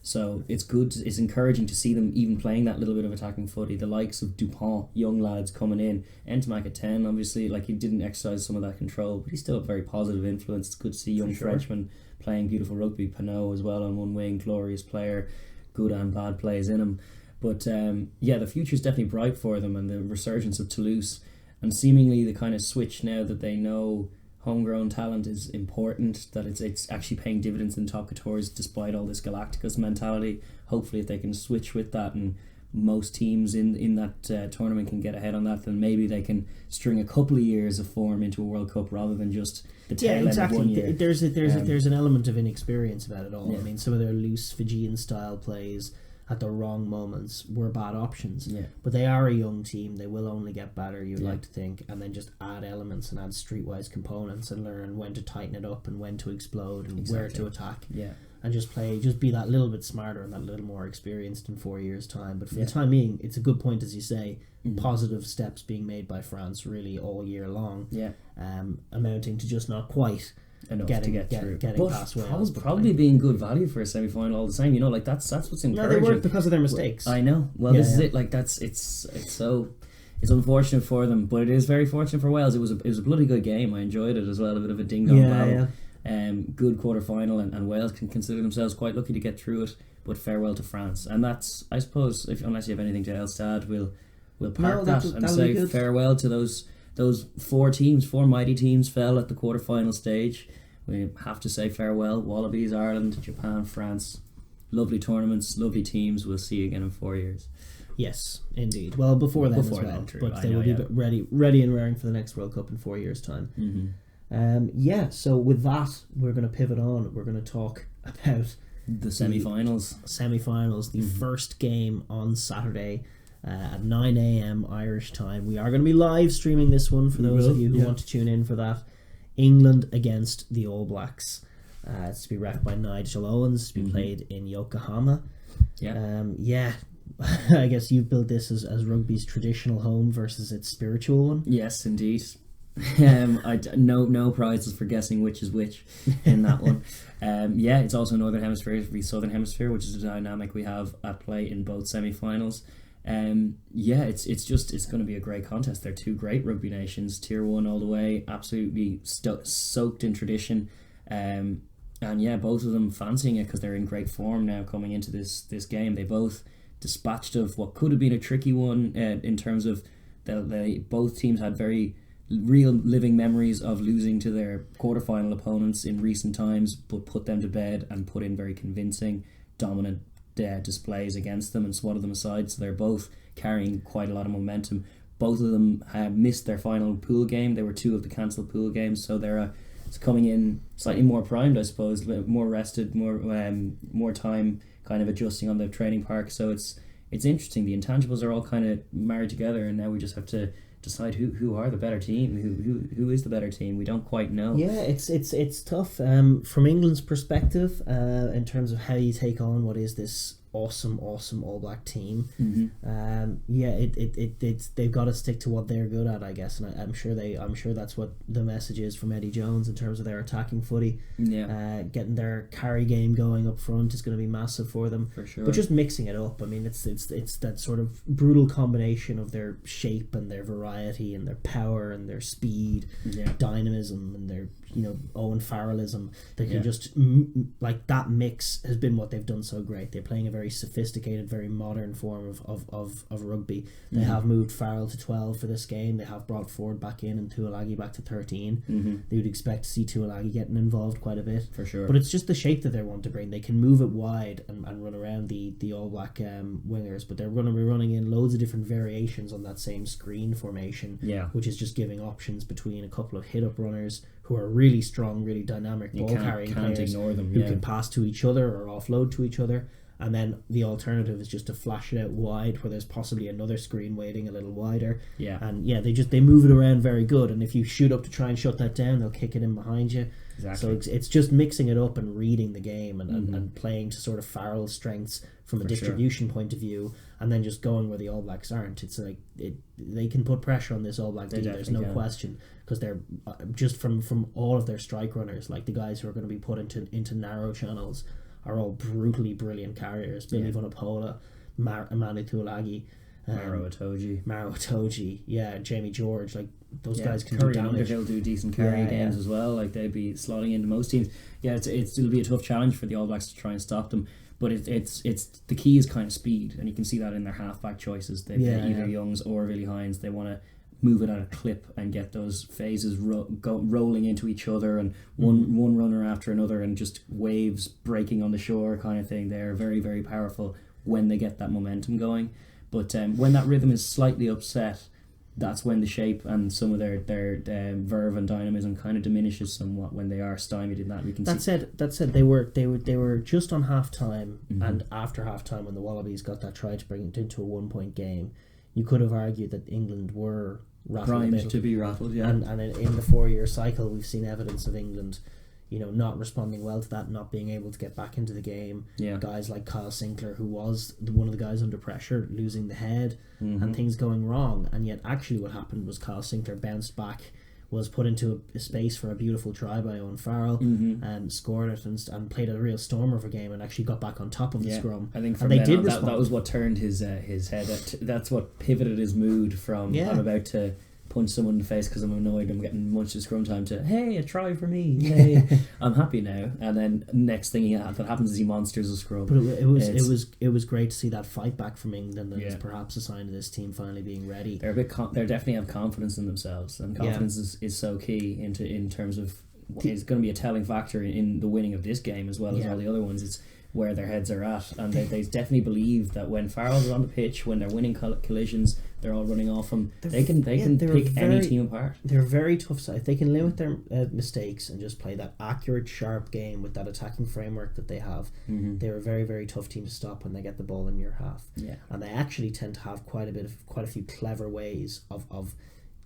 B: So it's good. It's encouraging to see them even playing that little bit of attacking footy. The likes of Dupont, young lads coming in. Ntamack at 10, obviously, he didn't exercise some of that control, but he's still a very positive influence. It's good to see young Frenchmen playing beautiful rugby. Penot as well on one wing, glorious player, good and bad plays in him. But the future's definitely bright for them, and the resurgence of Toulouse, and seemingly the kind of switch now that they know homegrown talent is important, that it's actually paying dividends in top couture despite all this Galacticos mentality. Hopefully if they can switch with that and most teams in that tournament can get ahead on that, then maybe they can string a couple of years of form into a World Cup rather than just the tail end of 1 year.
A: There's an element of inexperience about it all. I mean, some of their loose Fijian style plays at the wrong moments were bad options. But they are a young team. They will only get better, you'd like to think, and then just add elements and add streetwise components and learn when to tighten it up and when to explode and where to attack. And just be that little bit smarter and that little more experienced in 4 years' time. But for the time being, it's a good point, as you say, positive steps being made by France really all year long, amounting to just not quite
B: enough to get through.
A: Getting past Wales.
B: Probably being good value for a semi-final all the same. That's what's encouraging.
A: No, they work because of their mistakes.
B: I know. Well, this is it. It's unfortunate for them, but it is very fortunate for Wales. It was a bloody good game. I enjoyed it as well. A bit of a ding-dong battle. Good quarter-final, and Wales can consider themselves quite lucky to get through it. But farewell to France, and that's, I suppose, unless you have anything else to add, we'll park that and say farewell to those 4 mighty teams fell at the quarter-final stage. We have to say farewell. Wallabies, Ireland, Japan, France. Lovely tournaments, lovely teams. We'll see you again in 4 years.
A: Yes, indeed. Well, before then as well. But they will be ready and raring for the next World Cup in 4 years' time. So with that, we're going to pivot on. We're going to talk about
B: the semi-finals.
A: The first game on Saturday at 9 a.m. Irish time. We are going to be live streaming this one for those of you who want to tune in for that. England against the All Blacks. It's to be reffed by Nigel Owens, to be played in Yokohama. I guess you've built this as rugby's traditional home versus its spiritual one.
B: Yes, indeed. No prizes for guessing which is which in that one. It's also Northern Hemisphere v Southern Hemisphere, which is a dynamic we have at play in both semi-finals. It's going to be a great contest. They're 2 great rugby nations, tier 1 all the way, absolutely soaked in tradition. Both of them fancying it because they're in great form now coming into this game. They both dispatched of what could have been a tricky one in terms of both teams had very real living memories of losing to their quarterfinal opponents in recent times, but put them to bed and put in very convincing, dominant displays against them and swatted them aside. So they're both carrying quite a lot of momentum. Both of them missed their final pool game. They were 2 of the cancelled pool games, so they're coming in slightly more primed, I suppose, more rested, more time kind of adjusting on the training park. So it's interesting. The intangibles are all kind of married together, and now we just have to decide who are the better team, who is the better team. We don't quite know.
A: It's tough from England's perspective in terms of how you take on what is this awesome All Black team. They've got to stick to what they're good at, I guess, and I'm sure that's what the message is from Eddie Jones in terms of their attacking footy. Getting their carry game going up front is going to be massive for them,
B: for sure.
A: But just mixing it up, I mean, it's that sort of brutal combination of their shape and their variety and their power and their speed, dynamism and their Owen Farrellism. They can just like that mix has been what they've done so great. They're playing a very very sophisticated, very modern form of rugby. They have moved Farrell to 12 for this game. They have brought Ford back in and Tuilagi back to 13. They would expect to see Tuilagi getting involved quite a bit.
B: For sure.
A: But it's just the shape that they want to bring. They can move it wide and run around the All Black wingers, but they're going to be running in loads of different variations on that same screen formation, which is just giving options between a couple of hit-up runners who are really strong, really dynamic ball-carrying players
B: ignore them,
A: who can pass to each other or offload to each other. And then the alternative is just to flash it out wide where there's possibly another screen waiting a little wider. And they move it around very good. And if you shoot up to try and shut that down, they'll kick it in behind you.
B: Exactly.
A: So it's just mixing it up and reading the game and playing to sort of Farrell's strengths from a distribution point of view, and then just going where the All Blacks aren't. It's like they can put pressure on this All Black team. There's no question, because they're just from all of their strike runners, like the guys who are going to be put into narrow channels, are all brutally brilliant carriers. Billy Vunipola, Manu Tuilagi,
B: Maro
A: Itoje, Jamie George, like those guys can
B: Curry
A: do damage.
B: Underhill do decent carry games as well. Like they'd be slotting into most teams. It'll be a tough challenge for the All Blacks to try and stop them. But it's the key is kind of speed, and you can see that in their halfback choices. They've either Youngs or Willie Hines. They want to move it at a clip and get those phases rolling into each other, and one runner after another, and just waves breaking on the shore kind of thing. They're very, very powerful when they get that momentum going. But when that rhythm is slightly upset, that's when the shape and some of their verve and dynamism kind of diminishes somewhat when they are stymied in that. We can
A: That said, they were just on half time, and after half time when the Wallabies got that try to bring it into a 1 point game, you could have argued that England were
B: primed to be rattled,
A: and in the 4-year cycle we've seen evidence of England not responding well to that, not being able to get back into the game. Guys like Kyle Sinclair, who was one of the guys under pressure, losing the head and things going wrong, and yet actually what happened was Kyle Sinclair bounced back, was put into a space for a beautiful try by Owen Farrell, and scored it and played a real stormer of a game, and actually got back on top of the scrum.
B: I think from then on, that was what turned his head. That's what pivoted his mood from I'm about to punch someone in the face because I'm annoyed I'm getting much of scrum time to, hey, a try for me, hey, I'm happy now. And then next thing that happens is he monsters a scrum.
A: But it was great to see that fight back from England, and it's perhaps a sign of this team finally being ready.
B: They're they definitely have confidence in themselves, and confidence is so key in terms of it's going to be a telling factor in the winning of this game as well as all the other ones. It's where their heads are at, and they definitely believe that when Farrell's on the pitch, when they're winning collisions, they're all running off him. They can pick any team apart.
A: They're a very tough side. If they can limit their mistakes and just play that accurate, sharp game with that attacking framework that they have, they're a very, very tough team to stop when they get the ball in your half. And they actually tend to have quite a few clever ways of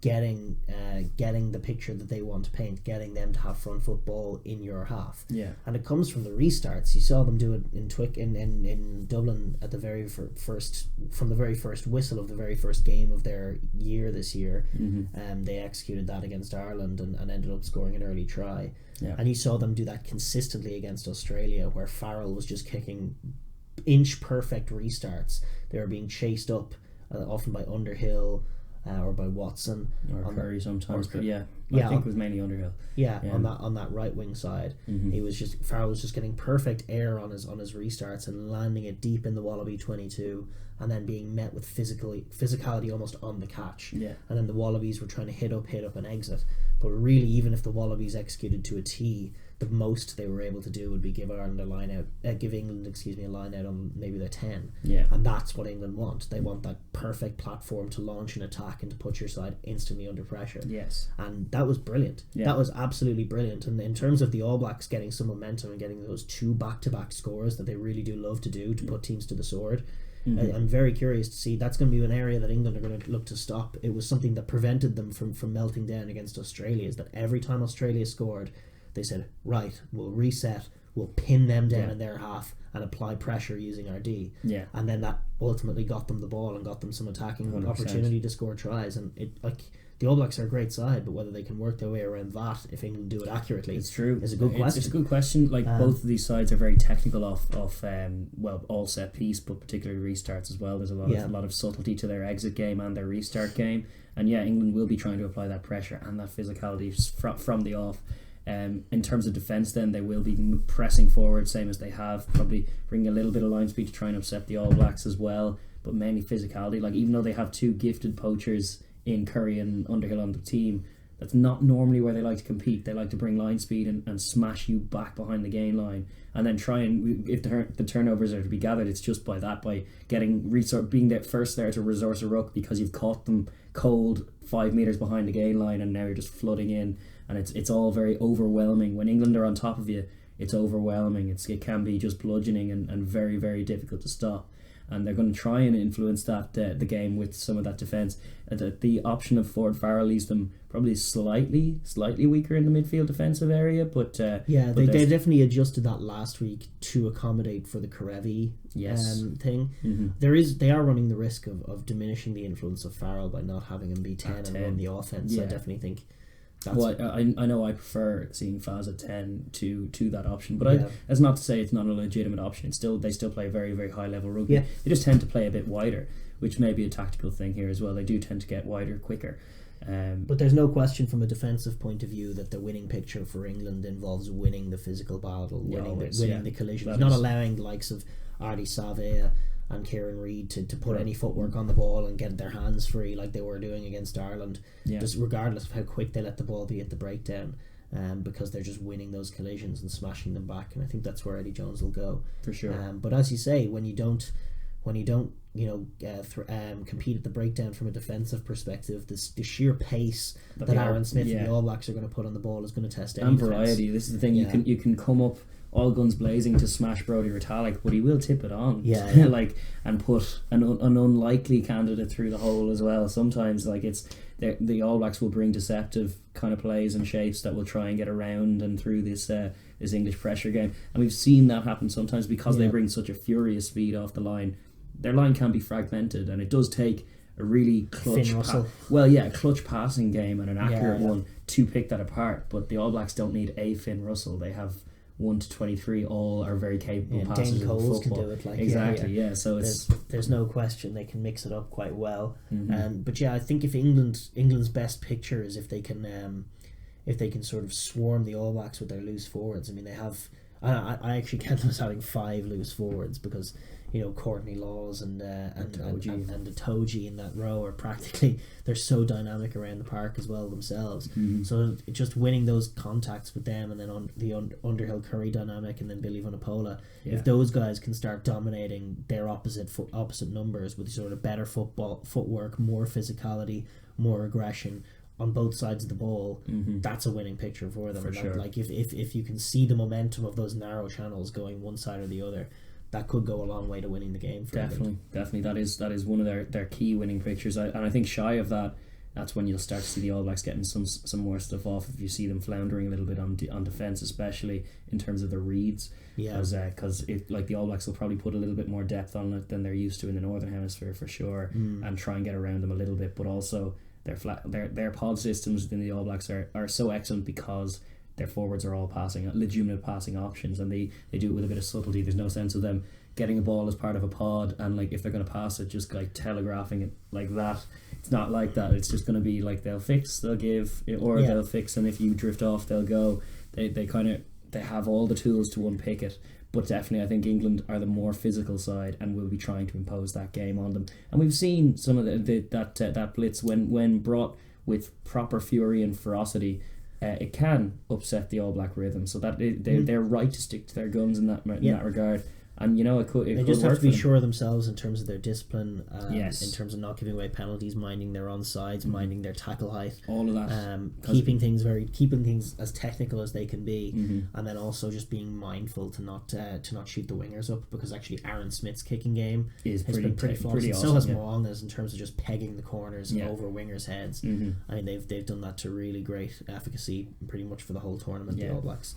A: getting the picture that they want to paint, getting them to have front foot ball in your half. And it comes from the restarts. You saw them do it in Dublin at the very first, from the very first whistle of the very first game of their year this year. They executed that against Ireland and ended up scoring an early try. And you saw them do that consistently against Australia, where Farrell was just kicking inch perfect restarts. They were being chased up often by Underhill, or by Watson
B: or Curry sometimes, but I think it was mainly Underhill.
A: On that right wing side, Farrell was just getting perfect air on his restarts and landing it deep in the Wallaby 22, and then being met with physicality almost on the catch. And then the Wallabies were trying to hit up and exit, but really, even if the Wallabies executed to a T, the most they were able to do would be give England a line out on maybe the 10. And that's what England want. They want that perfect platform to launch an attack and to put your side instantly under pressure. And that was brilliant. That was absolutely brilliant. And in terms of the All Blacks getting some momentum and getting those 2 back-to-back scores that they really do love to do to put teams to the sword, I'm very curious to see. That's going to be an area that England are going to look to stop. It was something that prevented them from melting down against Australia, is that every time Australia scored, they said, right, we'll reset, we'll pin them down in their half and apply pressure using our D. And then that ultimately got them the ball and got them some attacking 100%. Opportunity to score tries. And the All Blacks are a great side, but whether they can work their way around that, if England do it accurately,
B: it's true.
A: Is a good question.
B: It's a good question. Both of these sides are very technical off all set piece, but particularly restarts as well. There's a lot of subtlety to their exit game and their restart game. And England will be trying to apply that pressure and that physicality from the off. In terms of defence, then they will be pressing forward, same as they have. Probably bring a little bit of line speed to try and upset the All Blacks as well, but mainly physicality. Like, even though they have two gifted poachers in Curry and Underhill on the team, that's not normally where they like to compete. They like to bring line speed and smash you back behind the gain line, and then try and, if the turnovers are to be gathered, it's just by getting being there first there to resource a ruck because you've caught them cold 5 metres behind the gain line, and now you're just flooding in, and it's all very overwhelming. When England are on top of you, it's overwhelming. It can be just bludgeoning and very, very difficult to stop. And they're going to try and influence that the game with some of that defence. The option of Ford Farrell leaves them probably slightly weaker in the midfield defensive area, but
A: they definitely adjusted that last week to accommodate for the Karevi thing. Mm-hmm. They are running the risk of diminishing the influence of Farrell by not having him be 10 and run the offence. I definitely think.
B: I know I prefer seeing Faz at 10 to that option, but that's not to say it's not a legitimate option. They still play very, very high level rugby. They just tend to play a bit wider, which may be a tactical thing here as well. They do tend to get wider quicker.
A: But there's no question from a defensive point of view that the winning picture for England involves winning the physical battle, winning the collisions, not allowing the likes of Artie Savea and Kieran Reid to put any footwork on the ball and get their hands free like they were doing against Ireland, just regardless of how quick they let the ball be at the breakdown, because they're just winning those collisions and smashing them back. And I think that's where Eddie Jones will go
B: for sure.
A: But as you say, when you don't compete at the breakdown from a defensive perspective, the sheer pace that Aaron Smith and the All Blacks are going to put on the ball is going to test any
B: and
A: defense.
B: Variety. This is the thing, you can come up all guns blazing to smash Brodie Retallick, but he will tip it on, and put an unlikely candidate through the hole as well. Sometimes, the All Blacks will bring deceptive kind of plays and shapes that will try and get around and through this English pressure game, and we've seen that happen sometimes because they bring such a furious speed off the line. Their line can be fragmented, and it does take a really clutch clutch passing game and an accurate one to pick that apart. But the All Blacks don't need a Finn Russell. They have 1 to 23 all are very capable passers in football.
A: Can do it
B: exactly. So
A: there's no question they can mix it up quite well. But I think if England's best picture is if they can sort of swarm the All Blacks with their loose forwards. I mean, they have. I actually count them as having 5 loose forwards because Courtney Laws and Itoje in that row are practically, they're so dynamic around the park as well themselves. So just winning those contacts with them, and then on the Underhill Curry dynamic, and then Billy Vunipola, if those guys can start dominating their opposite numbers with sort of better footwork, more physicality, more aggression on both sides of the ball, that's a winning picture for them.
B: For sure.
A: Like if you can see the momentum of those narrow channels going one side or the other, that could go a long way to winning the game for
B: Definitely. That is one of their key winning pictures. And I think shy of that, that's when you'll start to see the All Blacks getting some more stuff off. If you see them floundering a little bit on defence, especially in terms of the reads, because the All Blacks will probably put a little bit more depth on it than they're used to in the Northern Hemisphere for sure, and try and get around them a little bit. But also their pod systems within the All Blacks are so excellent because their forwards are all legitimate passing options, and they do it with a bit of subtlety. There's no sense of them getting a ball as part of a pod, and if they're going to pass it, just telegraphing it like that. It's not like that. It's just going to be they'll fix, they'll give, or they'll fix, and if you drift off, they'll go. They have all the tools to unpick it. But definitely, I think England are the more physical side and will be trying to impose that game on them. And we've seen some of that blitz when brought with proper fury and ferocity. It can upset the All Black rhythm, so that they're right to stick to their guns in that regard. And
A: they just have to be sure of themselves in terms of their discipline, in terms of not giving away penalties, minding their onsides, minding their tackle height,
B: all of that,
A: keeping things as technical as they can be, and then also just being mindful to not shoot the wingers up, because actually Aaron Smith's kicking game has been pretty flawless.
B: Awesome,
A: so has Moanga's in terms of just pegging the corners and over wingers' heads. I mean they've done that to really great efficacy pretty much for the whole tournament. The All Blacks.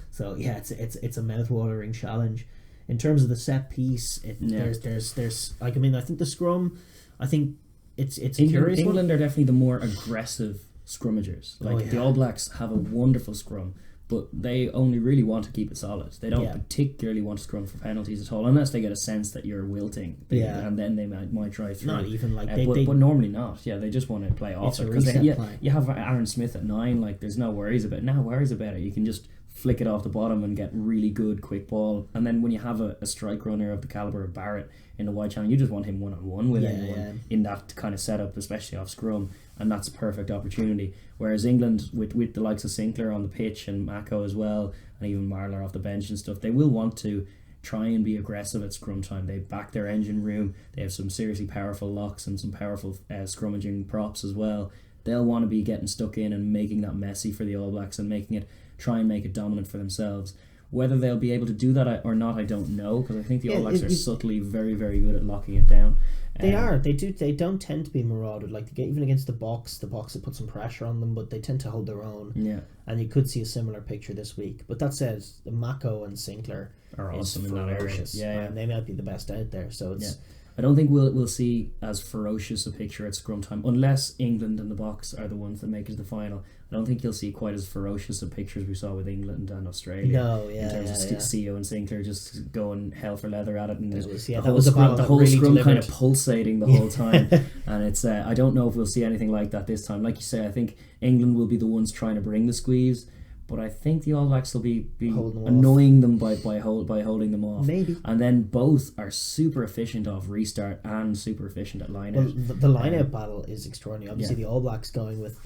A: So it's a mouth-watering challenge. In terms of the set piece, there's I think the scrum, I think it's curious.
B: England are definitely the more aggressive scrummagers. The All Blacks have a wonderful scrum, but they only really want to keep it solid. They don't particularly want to scrum for penalties at all, unless they get a sense that you're wilting. And then they might try through.
A: Not even like
B: but normally not. Yeah, they just want to play off it. Because you have Aaron Smith at 9, like there's no worries about it. You can just flick it off the bottom and get really good quick ball. And then when you have a strike runner of the calibre of Barrett in the wide channel, you just want him one-on-one with anyone in that kind of setup, especially off scrum, and that's a perfect opportunity. Whereas England, with the likes of Sinclair on the pitch and Mako as well, and even Marler off the bench and stuff, they will want to try and be aggressive at scrum time. They back their engine room, they have some seriously powerful locks and some powerful scrummaging props as well. They'll want to be getting stuck in and making that messy for the All Blacks and try and make it dominant for themselves. Whether they'll be able to do that or not, I don't know, because I think the All Blacks are subtly very, very good at locking it down.
A: They are. They do. They don't tend to be marauded. Like even against the Box will put some pressure on them, but they tend to hold their own.
B: Yeah.
A: And you could see a similar picture this week. But that said, Mako and Sinclair
B: are awesome in that area.
A: Yeah, and they might be the best out there. So it's.
B: Yeah. I don't think we'll see as ferocious a picture at scrum time, unless England and the Box are the ones that make it to the final. I don't think you'll see quite as ferocious a picture as we saw with England and Australia.
A: No,
B: in terms of CEO and Sinclair just going hell for leather at it, and
A: the whole
B: scrum kind of pulsating the whole time. And it's I don't know if we'll see anything like that this time. Like you say, I think England will be the ones trying to bring the squeeze. But I think the All Blacks will be annoying them by holding them off.
A: Maybe.
B: And then both are super efficient off restart and super efficient at line out.
A: Well, the line out battle is extraordinary. Obviously, the All Blacks going with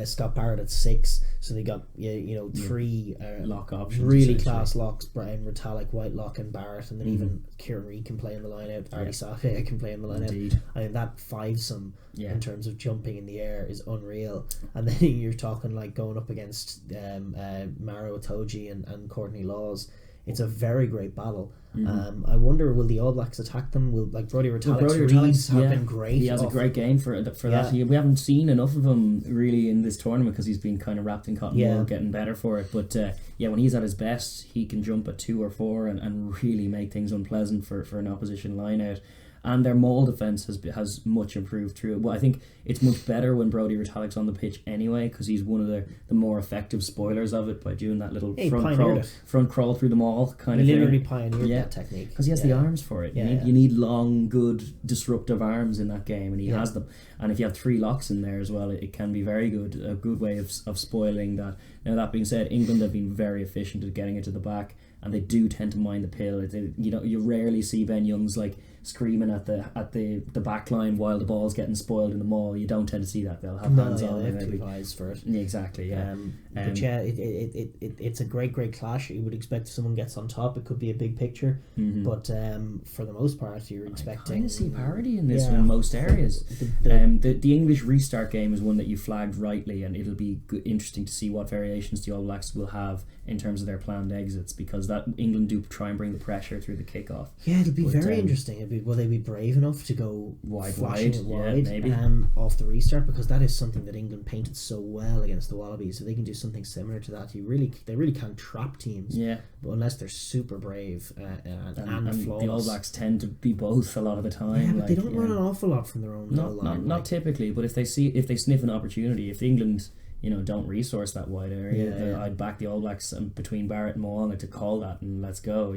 A: Scott Barrett at 6, so they got 3
B: lock options,
A: really class locks: Brian Retallick, Whitelock, and Barrett, and then even Kieran Reid can play in the line out. Artie Safi can play in the line out. I mean, that fivesome in terms of jumping in the air is unreal. And then you're talking like going up against Maro Itoje and Courtney Laws. It's a very great battle. I wonder, will the All Blacks attack them? Will Brodie Retallick's reads have been great?
B: He has a great game for that. We haven't seen enough of him really in this tournament because he's been kind of wrapped in cotton wool, getting better for it. But when he's at his best, he can jump at 2 or 4 and really make things unpleasant for an opposition line out. And their maul defence has much improved through it. Well, I think it's much better when Brodie Retallick's on the pitch anyway, because he's one of the more effective spoilers of it by doing that little front crawl through the maul kind of thing.
A: He literally pioneered that technique.
B: Because he has the arms for it. You need long, good, disruptive arms in that game, and he has them. And if you have 3 locks in there as well, it can be very good, a good way of spoiling that. Now, that being said, England have been very efficient at getting it to the back, and they do tend to mind the pill. You rarely see Ben Youngs like screaming at the back line while the ball's getting spoiled in the maul. You don't tend to see that. They'll have hands on.
A: They have 2 eyes for it.
B: Exactly. Yeah.
A: But it's a great clash. You would expect if someone gets on top, it could be a big picture. But for the most part, you're expecting. I kind
B: of see parity in this in most areas. The English restart game is one that you flagged rightly, and it'll be interesting to see what variations the All Blacks will have in terms of their planned exits, because that England do try and bring the pressure through the kickoff.
A: Yeah, it'll be very interesting. Will they be brave enough to go
B: wide
A: maybe off the restart, because that is something that England painted so well against the Wallabies. If they can do something similar to that, they really can't trap teams.
B: Yeah,
A: but unless they're super brave and flawless.
B: The All Blacks tend to be both a lot of the time.
A: Yeah, but they don't run an awful lot from their own goal line.
B: Not typically, but if they sniff an opportunity, if England don't resource that wide area, I'd back the All Blacks between Barrett and Mo'unga to call that and let's go.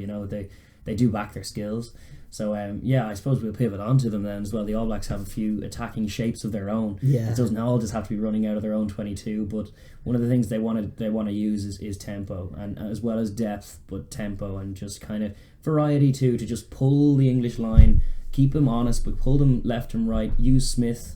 B: They do back their skills. So I suppose we'll pivot onto them then as well. The All Blacks have a few attacking shapes of their own.
A: Yeah.
B: It doesn't all just have to be running out of their own 22, but one of the things they want to use is tempo, and as well as depth, but tempo and just kind of variety too, to just pull the English line, keep them honest, but pull them left and right. Use Smith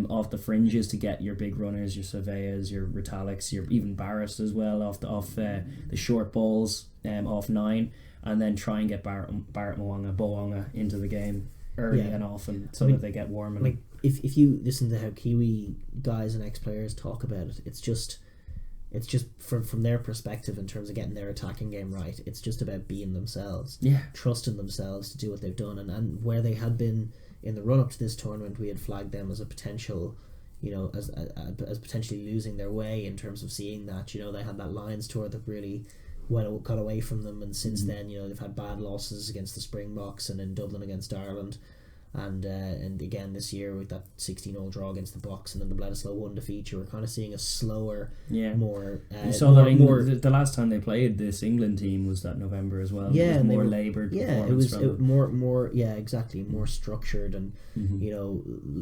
B: off the fringes to get your big runners, your Surveyors, your Retallicks, your even Barris as well off the short balls off 9. And then try and get Barrett Mo'unga into the game early and often, so that they get warm. And
A: like if you listen to how Kiwi guys and ex-players talk about it, it's just from their perspective in terms of getting their attacking game right. It's just about being themselves, trusting themselves to do what they've done, and where they had been in the run up to this tournament, we had flagged them as a potential. As potentially losing their way in terms of seeing that. They had that Lions tour that really got away from them, and since then they've had bad losses against the Springboks and in Dublin against Ireland, And again this year with that 16-0 draw against the Boks and then the Bledisloe 1 defeat, you were kind of seeing a slower, more.
B: You saw that the last time they played this England team was that November as well.
A: Yeah,
B: it was more laboured.
A: Yeah, it was more. Yeah, exactly, more structured and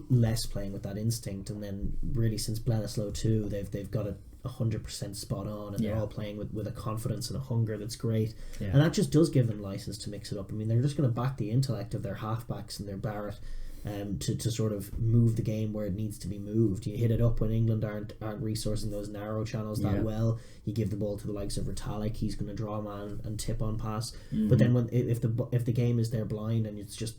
A: less playing with that instinct. And then really since Bledisloe 2, they've got it 100% spot on, and they're all playing with a confidence and a hunger that's great, and that just does give them license to mix it up. I mean, they're just going to back the intellect of their halfbacks and their Barrett to sort of move the game where it needs to be moved. You hit it up when England aren't resourcing those narrow channels that well. You give the ball to the likes of Retallick, he's going to draw man and tip on pass. But then if the game is there blind and it's just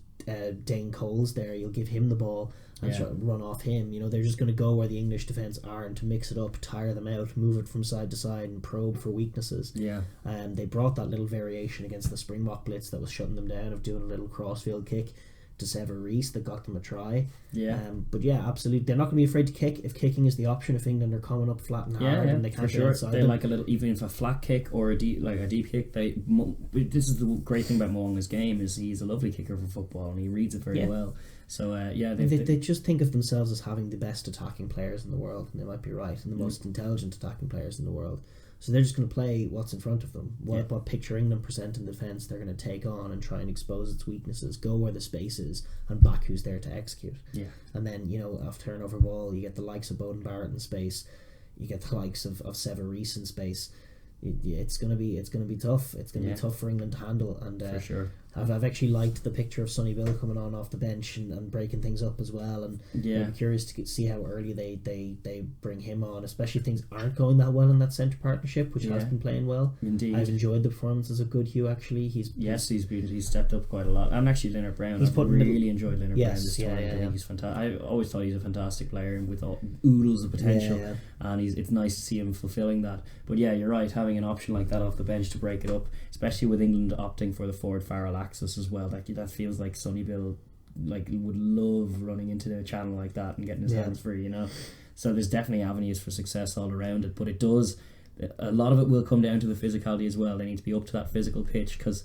A: Dane Cole's there, you'll give him the ball and sort of run off him. They're just going to go where the English defence are, and to mix it up, tire them out, move it from side to side and probe for weaknesses. They brought that little variation against the Springbok blitz that was shutting them down, of doing a little crossfield kick to Sever Reece that got them a try. But absolutely, they're not going to be afraid to kick if kicking is the option. If England are coming up flat and hard and they can't get inside
B: they
A: them.
B: like a little, even if a flat kick or a deep kick. This is the great thing about Mo'unga's game, is he's a lovely kicker for football and he reads it very well. So they
A: just think of themselves as having the best attacking players in the world, and they might be right, and the most intelligent attacking players in the world. So they're just going to play what's in front of them. What picture England present in defence they're going to take on and try and expose its weaknesses, go where the space is, and back who's there to execute. And then, off turnover ball, you get the likes of Bowden Barrett in space, you get the likes of Sever Reece in space. It's going to be tough. It's going to be tough for England to handle. And
B: for sure.
A: I've actually liked the picture of Sonny Bill coming on off the bench and breaking things up as well. And I'm curious to see how early they bring him on, especially if things aren't going that well in that centre partnership, which has been playing well.
B: Indeed,
A: I've enjoyed the performances of Goodhue. Actually, he's
B: stepped up quite a lot. And actually, Leonard Brown. I've really enjoyed Leonard Brown this tournament. I think he's fantastic. I always thought he's a fantastic player with oodles of potential, and it's nice to see him fulfilling that. But you're right, having an option like that off the bench to break it up, especially with England opting for the forward Farrell axis as well. That feels like Sonny Bill would love running into the channel like that and getting his hands free. So there's definitely avenues for success all around it. But a lot of it will come down to the physicality as well. They need to be up to that physical pitch, because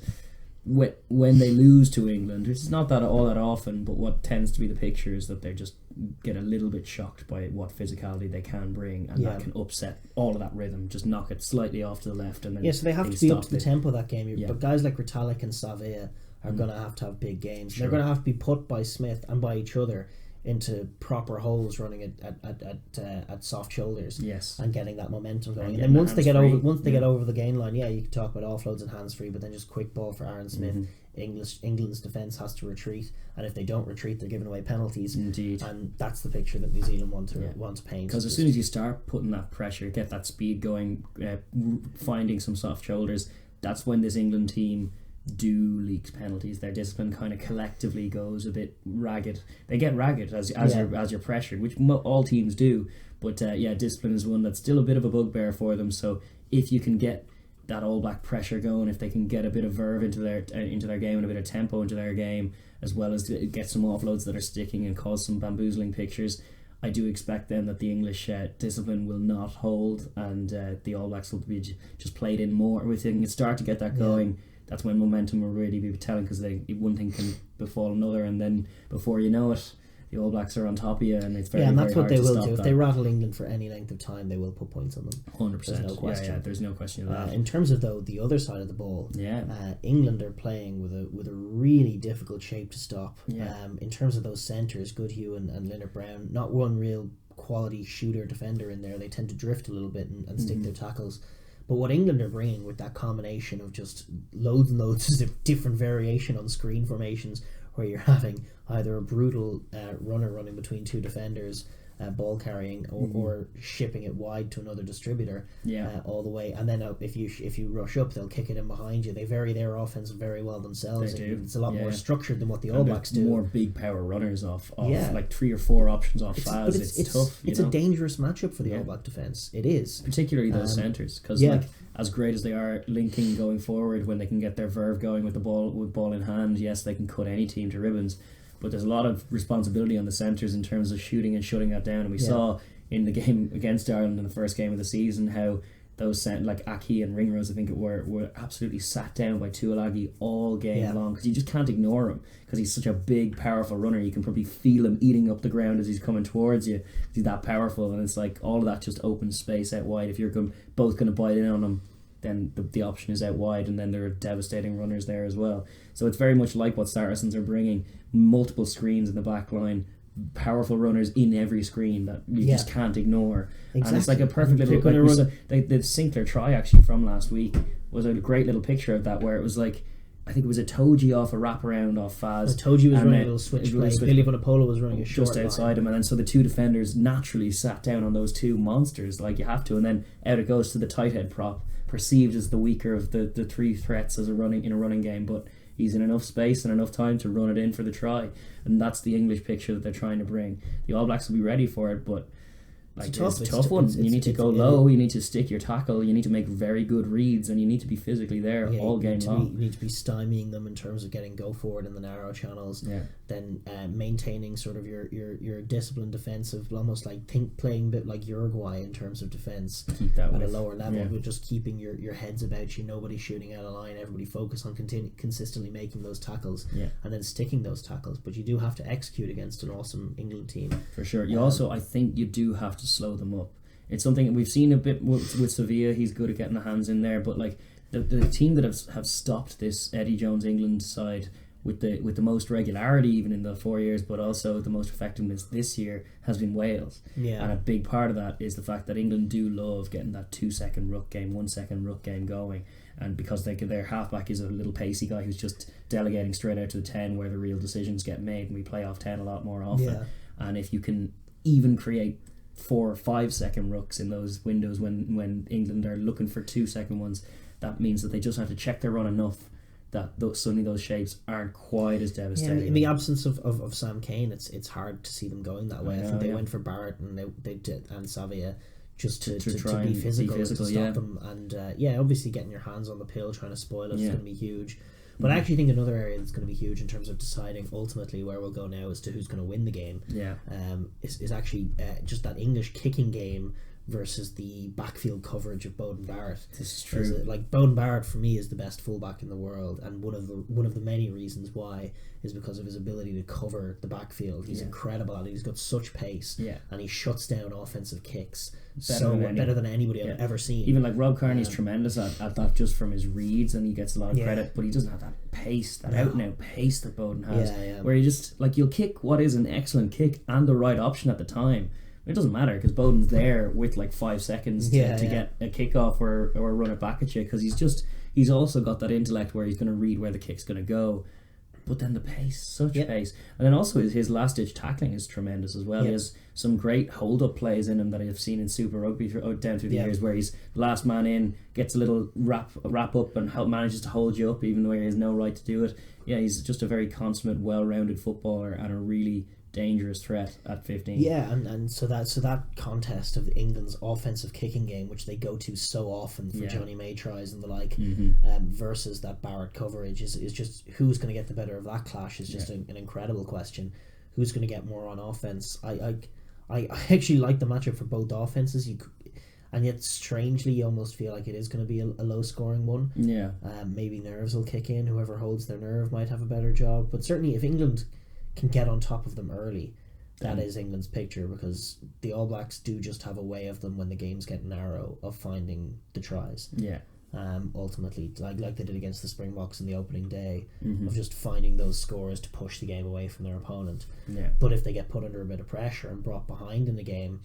B: when they lose to England, which is not that all that often, but what tends to be the picture is that they just get a little bit shocked by what physicality they can bring, and that can upset all of that rhythm, just knock it slightly off to the left, and then
A: so they have to be up to the tempo of that game. But guys like Retallick and Savea are going to have big games. They're going to have to be put by Smith and by each other into proper holes, running at soft shoulders, and getting that momentum going. And then once they get over the gain line, you can talk about offloads and hands free, but then just quick ball for Aaron Smith. England's defence has to retreat, and if they don't retreat, they're giving away penalties.
B: Indeed,
A: and that's the picture that New Zealand want to paint.
B: Because as soon as you start putting that pressure, get that speed going, finding some soft shoulders, that's when this England team leaks penalties. Their discipline kind of collectively goes a bit ragged. They get ragged as you're pressured, which all teams do. But discipline is one that's still a bit of a bugbear for them. So if you can get that All Black pressure going, if they can get a bit of verve into their game and a bit of tempo into their game, as well as get some offloads that are sticking and cause some bamboozling pictures, I do expect then that the English discipline will not hold, and the All Blacks will be just played in more. If they can start to get that going, that's when momentum will really be telling, because one thing can befall another, and then before you know it, the All Blacks are on top of you, and it's very,
A: and that's
B: very
A: what they
B: hard to
A: will
B: stop
A: do.
B: that.
A: If they rattle England for any length of time, they will put points on them.
B: 100%.
A: There's no question.
B: There's no question of that.
A: In terms of the other side of the ball, England are playing with a really difficult shape to stop. In terms of those centres, Goodhue and Leonard Brown, not one real quality shooter defender in there. They tend to drift a little bit and stick their tackles. But what England are bringing with that combination of just loads and loads of different variation on screen formations, where you're having either a brutal runner running between two defenders, ball carrying, or shipping it wide to another distributor, all the way. And then if you rush up, they'll kick it in behind you. They vary their offense very well themselves.
B: They do.
A: It's a lot more structured than what the All Blacks do.
B: More big power runners off like 3 or 4 options off files. It's tough.
A: It's a dangerous matchup for the All Black defence. It is,
B: particularly those centres, because as great as they are linking going forward, when they can get their verve going with ball in hand, yes, they can cut any team to ribbons. But there's a lot of responsibility on the centres in terms of shooting and shutting that down. And we saw in the game against Ireland in the first game of the season how those like Aki and Ringrose, I think it were absolutely sat down by Tuolagi all game long, because you just can't ignore him, because he's such a big, powerful runner. You can probably feel him eating up the ground as he's coming towards you. He's that powerful, and it's like all of that just opens space out wide. If you're both going to bite in on him, then the option is out wide, and then there are devastating runners there as well. So it's very much like what Saracens are bringing: multiple screens in the back line, powerful runners in every screen that you just can't ignore. Exactly. And it's like a perfect little the Sinclair try actually from last week was a great little picture of that, where it was like, I think it was a Toji off a wraparound off Faz.
A: Toji was running a little switch play. Billy Vunipola was running a short
B: just outside him, and then so the two defenders naturally sat down on those two monsters like you have to, and then out it goes to the tight head prop, perceived as the weaker of the three threats as a running game, but he's in enough space and enough time to run it in for the try, and that's the English picture that they're trying to bring. The All Blacks will be ready for it, but it's a tough one. You need to go low, you need to stick your tackle, you need to make very good reads, and you need to be physically there all game long.
A: You need to be stymieing them in terms of getting go forward in the narrow channels, then maintaining sort of your disciplined defensive, almost like playing a bit like Uruguay in terms of defence at a lower level, but just keeping your heads about you, nobody shooting out of line, everybody focus on consistently making those tackles and then sticking those tackles. But you do have to execute against an awesome England team.
B: For sure. You also, I think you do have to slow them up. It's something we've seen a bit with Sevilla. He's good at getting the hands in there, but like the team that have stopped this Eddie Jones England side with the most regularity, even in the 4 years, but also the most effectiveness this year, has been Wales. And a big part of that is the fact that England do love getting that 2 second ruck game, 1 second ruck game going, and because their halfback is a little pacey guy who's just delegating straight out to the 10 where the real decisions get made, and we play off 10 a lot more often. And if you can even create 4 or 5 second rucks in those windows when England are looking for 2 second ones, that means that they just have to check their run enough that suddenly those shapes aren't quite as devastating.
A: In the absence of Sam Cane, it's hard to see them going that way. I think they went for Barrett and they did, and Savia, just to try and be physical to stop them. And obviously getting your hands on the pill, trying to spoil it is going to be huge. But I actually think another area that's going to be huge in terms of deciding ultimately where we'll go now as to who's going to win the game is actually just that English kicking game versus the backfield coverage of Beauden Barrett.
B: This is true.
A: Like Beauden Barrett for me is the best fullback in the world, and one of the many reasons why is because of his ability to cover the backfield. He's incredible at it. He's got such pace, and he shuts down offensive kicks better than anybody I've ever seen.
B: Even like Rob Kearney's tremendous at that just from his reads, and he gets a lot of credit, but he doesn't have that pace, that out and out pace that Beauden has, where you just like you'll kick what is an excellent kick and the right option at the time. It doesn't matter because Beauden's there with like 5 seconds to get a kick off or run it back at you, because he's also got that intellect where he's going to read where the kick's going to go. But then the pace, pace, and then also his last ditch tackling is tremendous as well. He has some great hold up plays in him that I've seen in Super Rugby down through the years, where he's the last man in, gets a little wrap up and manages to hold you up even though he has no right to do it. He's just a very consummate, well-rounded footballer and a really dangerous threat at 15.
A: And so that contest of England's offensive kicking game, which they go to so often for Johnny May tries and the like, versus that Barrett coverage is just who's going to get the better of that clash is just an incredible question. Who's going to get more on offense? I actually like the matchup for both offenses. And yet strangely you almost feel like it is going to be a low scoring one. Maybe nerves will kick in. Whoever holds their nerve might have a better job, but certainly if England can get on top of them early, that is England's picture, because the All Blacks do just have a way of them when the games get narrow of finding the tries. Ultimately, like they did against the Springboks in the opening day, of just finding those scores to push the game away from their opponent. But if they get put under a bit of pressure and brought behind in the game,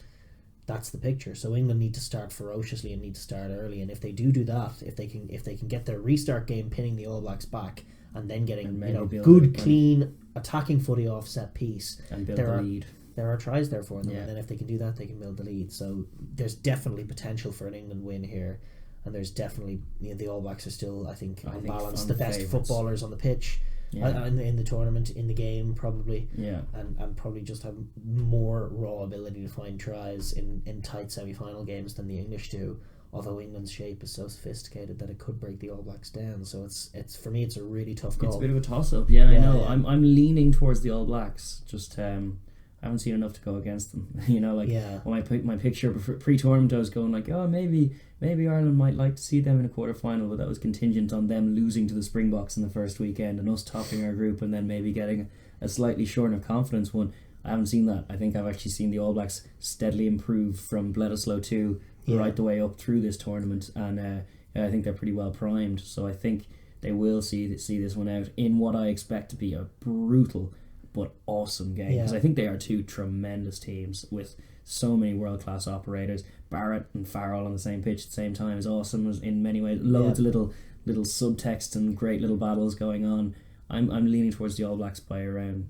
A: that's the picture. So England need to start ferociously and need to start early, and if they do that, if they can get their restart game pinning the All Blacks back and then getting good clean attacking footy off set piece,
B: and build the lead.
A: There are tries there for them, and then if they can do that, they can build the lead. So there's definitely potential for an England win here, and there's definitely the All Blacks are still, I think on balance, the best footballers on the pitch in the tournament, in the game probably, and probably just have more raw ability to find tries in tight semi-final games than the English do. Although England's shape is so sophisticated that it could break the All Blacks down, so it's for me it's a really tough call.
B: It's a bit of a toss up. I know. I'm leaning towards the All Blacks. Just I haven't seen enough to go against them. You know, like
A: Yeah.
B: when my picture pre-tournament, I was going like, oh, maybe Ireland might like to see them in a quarter-final, but that was contingent on them losing to the Springboks in the first weekend and us topping our group and then maybe getting a slightly short of confidence one. I haven't seen that. I think I've actually seen the All Blacks steadily improve from Bledisloe 2 right the way up through this tournament, and I think they're pretty well primed. So I think they will see this one out in what I expect to be a brutal but awesome game, because I think they are two tremendous teams with so many world-class operators. Barrett and Farrell on the same pitch at the same time is awesome in many ways. Loads of little subtext and great little battles going on. I'm leaning towards the All Blacks by around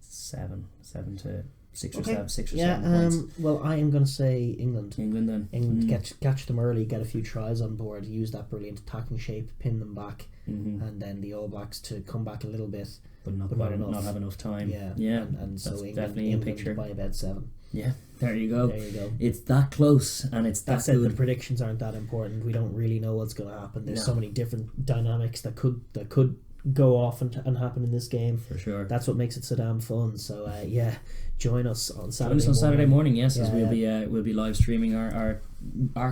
B: 7 to 6 or 7 points.
A: Well, I am going to say England.
B: Then.
A: England catch them early, get a few tries on board, use that brilliant attacking shape, pin them back, and then the All Blacks to come back a little bit,
B: but not have enough time.
A: And so
B: that's
A: England,
B: definitely in picture
A: by about 7.
B: Yeah, there you go. It's that close, and it's that good.
A: The predictions aren't that important. We don't really know what's going to happen. There's so many different dynamics that could go off and happen in this game.
B: For sure.
A: That's what makes it so damn fun. So join us on Saturday.
B: Saturday morning, yes, as we'll be live streaming our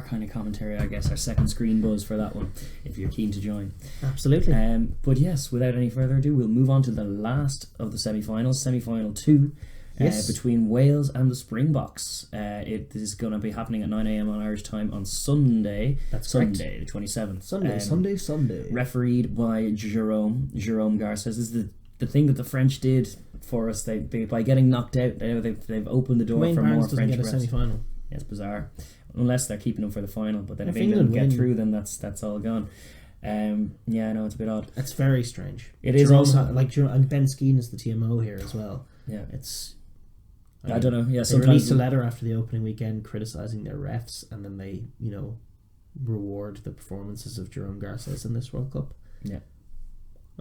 B: kind of commentary, I guess, our second screen buzz for that one, if you're keen to join.
A: Absolutely.
B: But yes, without any further ado, we'll move on to the last of the semi-finals, semi-final 2. Between Wales and the Springboks. It is going to be happening at 9 a.m. on Irish time on Sunday.
A: That's
B: Sunday, the 27th.
A: Sunday.
B: Refereed by Jerome Garces. This is the thing that the French did for us. They by getting knocked out, they've opened the door
A: Wayne
B: for
A: Barnes
B: more
A: doesn't
B: French
A: get a
B: refs.
A: Semi-final.
B: Yeah, it's bizarre. Unless they're keeping them for the final, but then if
A: England
B: get
A: win.
B: through, then that's all gone. I know it's a bit odd.
A: It's very strange.
B: It is also
A: and Ben Skeen is the TMO here as well.
B: Yeah,
A: it's.
B: I don't know. Yeah,
A: they released a letter after the opening weekend criticising their refs, and then they, reward the performances of Jerome Garces in this World Cup.
B: Yeah.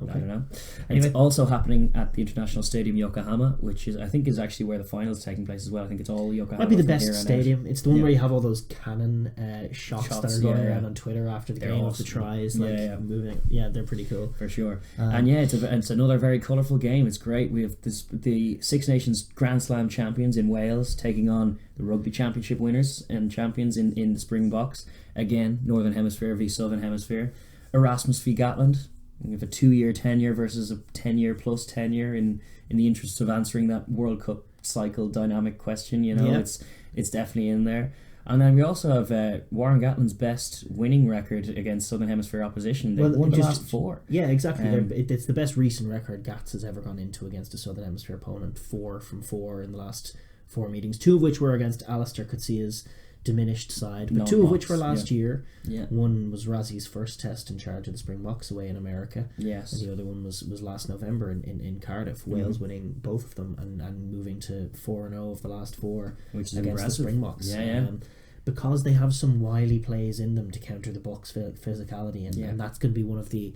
A: Okay.
B: I don't know.
A: Anyway.
B: It's also happening at the International Stadium Yokohama, which I think is actually where the final is taking place as well. I think it's all Yokohama.
A: Might be the best stadium. It's the one where you have all those cannon shots that are going around on Twitter after the game of the tries, moving. Yeah, they're pretty cool
B: for sure. And it's another very colourful game. It's great. We have the Six Nations Grand Slam champions in Wales taking on the Rugby Championship winners and champions in the Springboks. Again, Northern Hemisphere v Southern Hemisphere. Erasmus v Gatland. We have a 2-year tenure versus a 10-year plus tenure in the interest of answering that World Cup cycle dynamic question. It's definitely in there. And then we also have Warren Gatland's best winning record against Southern Hemisphere opposition. They won the last 4.
A: Yeah, exactly. It's the best recent record Gats has ever gone into against a Southern Hemisphere opponent. 4 from 4 in the last 4 meetings, 2 of which were against Alistair Coetzee diminished side, but 2 of which were last year.
B: Yeah.
A: One was Razzie's first test in charge of the Springboks away in America.
B: Yes.
A: And the other one was last November in Cardiff. Wales winning both of them and moving to 4-0 of the last 4,
B: which is
A: against
B: impressive.
A: the Springboks.
B: Yeah.
A: Because they have some wily plays in them to counter the Bucks' physicality, and that's going to be one of the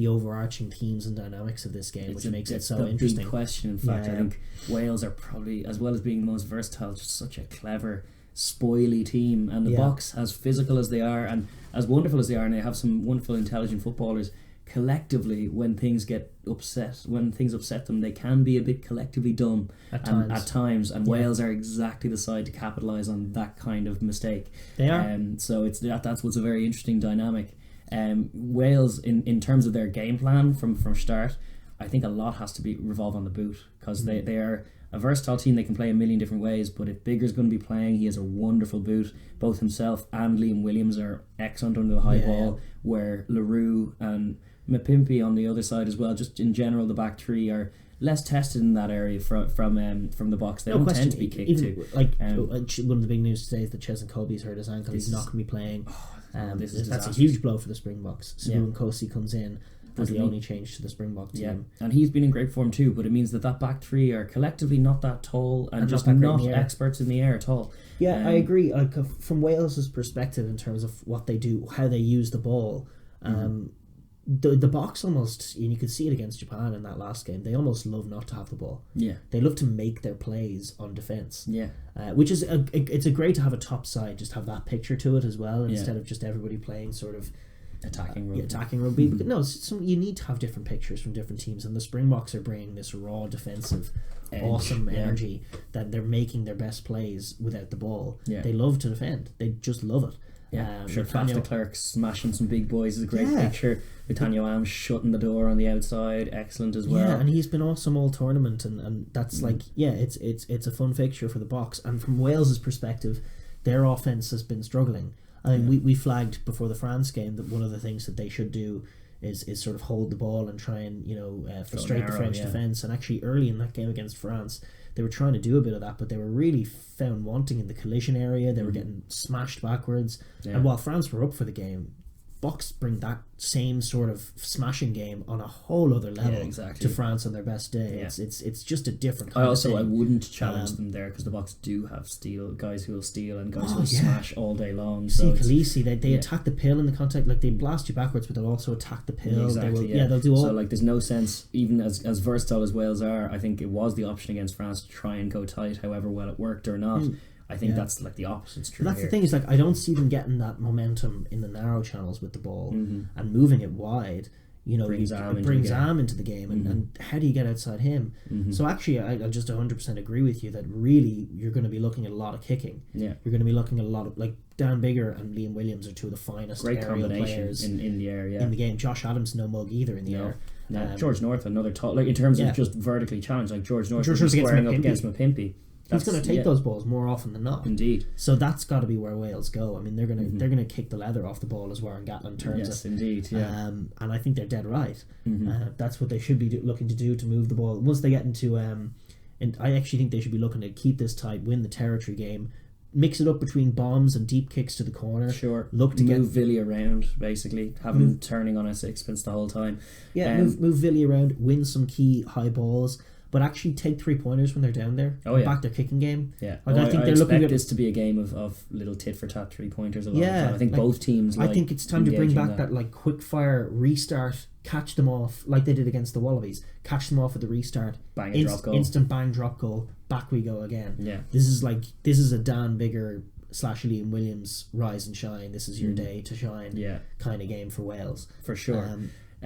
A: overarching themes and dynamics of this game, which makes it so interesting.
B: Big question. In fact, I think Wales are probably, as well as being the most versatile, just such a clever, spoily team, and the Bucks, as physical as they are and as wonderful as they are, and they have some wonderful intelligent footballers, collectively when things upset them, they can be a bit collectively dumb at times, and Wales are exactly the side to capitalise on that kind of mistake.
A: They are.
B: So that's what's a very interesting dynamic. Wales, in terms of their game plan from start, I think a lot has to be revolve on the boot, because they are a versatile team. They can play a million different ways, but if Bigger's going to be playing, he has a wonderful boot. Both himself and Liam Williams are excellent under the high ball, where LaRue and Mapimpi on the other side as well. Just in general, the back 3 are less tested in that area from the box. They don't tend to be kicked to.
A: One of the big news today is that Cheslin Colby's hurt his ankle. He's not going to be playing. That's a huge blow for the Springboks. Sabu Nkosi comes in as the only change to the Springbok team.
B: Yeah, and he's been in great form too, but it means that back 3 are collectively not that tall and just not experts in the air at all.
A: Yeah, I agree. From Wales's perspective, in terms of what they do, how they use the ball, the box almost, and you could see it against Japan in that last game, they almost love not to have the ball.
B: Yeah,
A: they love to make their plays on defence.
B: Yeah,
A: which is it's a great to have a top side, just have that picture to it as well, instead of just everybody playing sort of
B: attacking rugby.
A: Attacking rugby. But no, you need to have different pictures from different teams, and the Springboks are bringing this raw defensive awesome energy that they're making their best plays without the ball. They love to defend. They just love it.
B: Pat de Klerk smashing some big boys is a great picture. Nathaniel Am shutting the door on the outside, excellent as well.
A: Yeah, and he's been awesome all tournament, and that's it's a fun fixture for the Boks. And from Wales's perspective, their offense has been struggling. I mean, we flagged before the France game that one of the things that they should do is sort of hold the ball and try and frustrate the French defence. And actually, early in that game against France, they were trying to do a bit of that, but they were really found wanting in the collision area. They were getting smashed backwards. And while France were up for the game, Boks bring that same sort of smashing game on a whole other level to France on their best day. It's just a different kind of thing.
B: I wouldn't challenge them there, because the Boks do have guys who will steal and guys who will smash all day long.
A: See, Khaleesi, they attack the pill in the contact, like they blast you backwards, but they'll also attack the pill. They'll do all.
B: So there's no sense, even as versatile as Wales are, I think it was the option against France to try and go tight, however well it worked or not. I think that's the opposite's true.
A: That's the thing, is I don't see them getting that momentum in the narrow channels with the ball and moving it wide. Brings Am into the game, and how do you get outside him? So actually, I just 100% agree with you that really you're going to be looking at a lot of kicking. You're going to be looking at a lot of, like, Dan Biggar and Liam Williams are two of the finest aerial players
B: in the air.
A: In the game. Josh Adams, no mug either in the air.
B: George North, another in terms of just vertically challenged, like George North squaring up against Mapimpi.
A: He's going to take those balls more often than not.
B: Indeed.
A: So that's got to be where Wales go. I mean, they're going to kick the leather off the ball, as Warren Gatland terms it.
B: Yes, indeed. Yeah.
A: And I think they're dead right. That's what they should be looking to do, to move the ball. Once they get into, and I actually think they should be looking to keep this tight, win the territory game, mix it up between bombs and deep kicks to the corner.
B: Sure.
A: Look to
B: move Villy around, basically, have him turning on a sixpence the whole time.
A: Yeah, move Villy around, win some key high balls. But actually take 3-pointers when they're down there. Back their kicking game.
B: Yeah,
A: I think
B: they're looking at this to be a game of little tit for tat 3-pointers. I think both teams.
A: I think it's time to bring back that quick fire restart, catch them off like they did against the Wallabies. Catch them off at the restart.
B: Bang and drop goal.
A: Instant bang drop goal. Back we go again.
B: Yeah,
A: this is a Dan Biggar / Liam Williams rise and shine. This is your day to shine. Kind of game for Wales
B: for sure.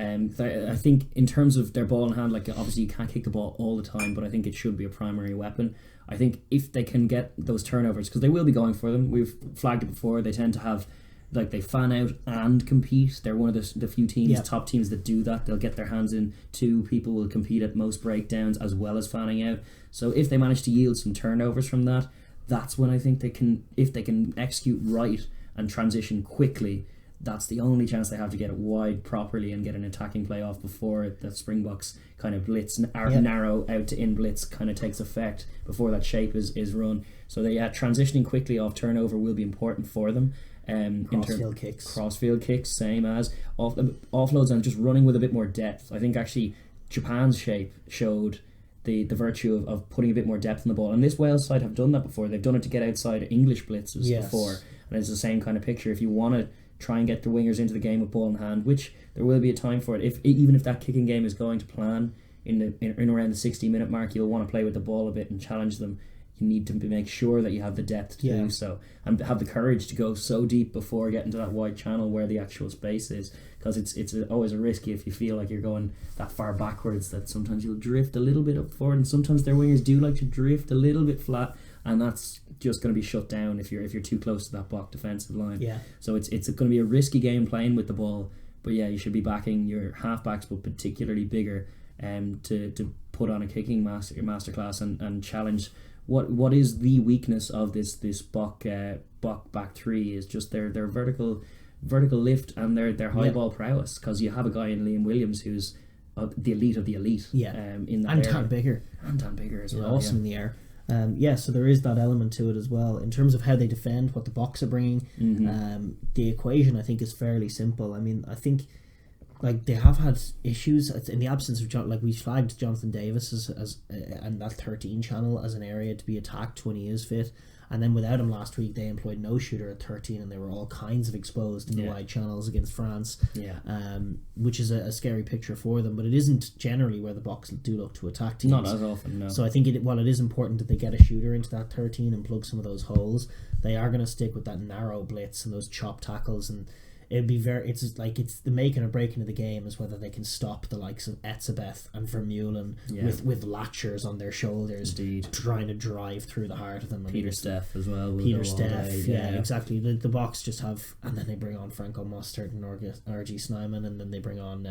B: I think in terms of their ball in hand, obviously you can't kick the ball all the time, but I think it should be a primary weapon. I think if they can get those turnovers, because they will be going for them, we've flagged it before, they tend to have, they fan out and compete. They're one of the few teams, top teams, that do that. They'll get their hands in. Two people will compete at most breakdowns as well as fanning out. So if they manage to yield some turnovers from that, that's when I think if they can execute right and transition quickly, that's the only chance they have to get it wide properly and get an attacking play off before the Springboks kind of blitz, narrow out to in blitz kind of takes effect before that shape is run. So transitioning quickly off turnover will be important for them. Crossfield kicks, same as offloads, and just running with a bit more depth. I think actually Japan's shape showed the virtue of putting a bit more depth in the ball, and this Wales side have done that before. They've done it to get outside English blitzes before, and it's the same kind of picture. If you want to try and get the wingers into the game with ball in hand, which there will be a time for it. Even if that kicking game is going to plan in around the 60-minute mark, you'll want to play with the ball a bit and challenge them. You need to make sure that you have the depth to do so, and have the courage to go so deep before getting to that wide channel where the actual space is, because it's always a risky if you feel like you're going that far backwards, that sometimes you'll drift a little bit up forward, and sometimes their wingers do like to drift a little bit flat, and that's just going to be shut down if you're too close to that block defensive line. So it's going to be a risky game playing with the ball, but you should be backing your halfbacks, but particularly Biggar, to put on a kicking masterclass and challenge what is the weakness of this Bok back three is just their vertical lift and their high ball prowess, because you have a guy in Liam Williams who's the elite of the elite. In that area. Dan Biggar as well.
A: Awesome in the air. So there is that element to it as well. In terms of how they defend, what the Boks are bringing, the equation I think is fairly simple. I mean, I think they have had issues in the absence of we flagged Jonathan Davis as and that 13 channel as an area to be attacked when he is fit. And then without him last week, they employed no shooter at 13, and they were all kinds of exposed in the wide channels against France, which is a scary picture for them. But it isn't generally where the Boks do look to attack teams.
B: Not as often, no.
A: So I think while it is important that they get a shooter into that 13 and plug some of those holes, they are going to stick with that narrow blitz and those chop tackles. And it'd be it's the making or breaking of the game is whether they can stop the likes of Etzebeth and Vermeulen with latchers on their shoulders, trying to drive through the heart of them.
B: Peter Steff as well.
A: Peter Steff, exactly. The Boks just have, and then they bring on Franco Mostert and RG Snyman, and then they bring on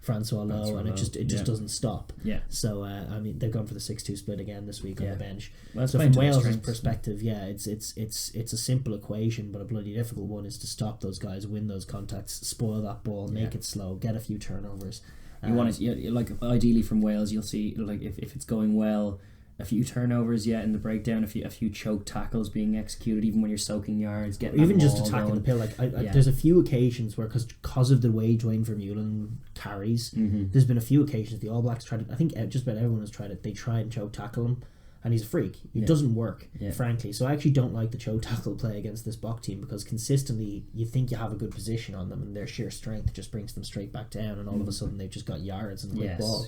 A: Francois Lowe, and it just doesn't stop.
B: Yeah.
A: So I mean, they've gone for the 6-2 split again this week on the bench.
B: Well,
A: so from Wales' perspective, it's a simple equation, but a bloody difficult one is to stop those guys, win those contacts, spoil that ball, make it slow, get a few turnovers.
B: You want to, like, ideally from Wales, you'll see, like, if it's going well, a few turnovers, in the breakdown, a few choke tackles being executed, even when you're soaking yards, getting
A: even just attacking the pill. Like, there's a few occasions where, because of the way Dwayne Vermeulen carries, there's been a few occasions the All Blacks tried it. I think just about everyone has tried it. They try and choke tackle him, and he's a freak. It doesn't work, frankly. So I actually don't like the choke tackle play against this Bok team, because consistently you think you have a good position on them, and their sheer strength just brings them straight back down, and all of a sudden they've just got yards and quick ball.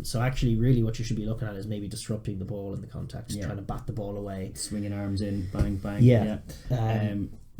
A: So actually, really, what you should be looking at is maybe disrupting the ball in the contact, trying to bat the ball away,
B: swinging arms in, bang bang.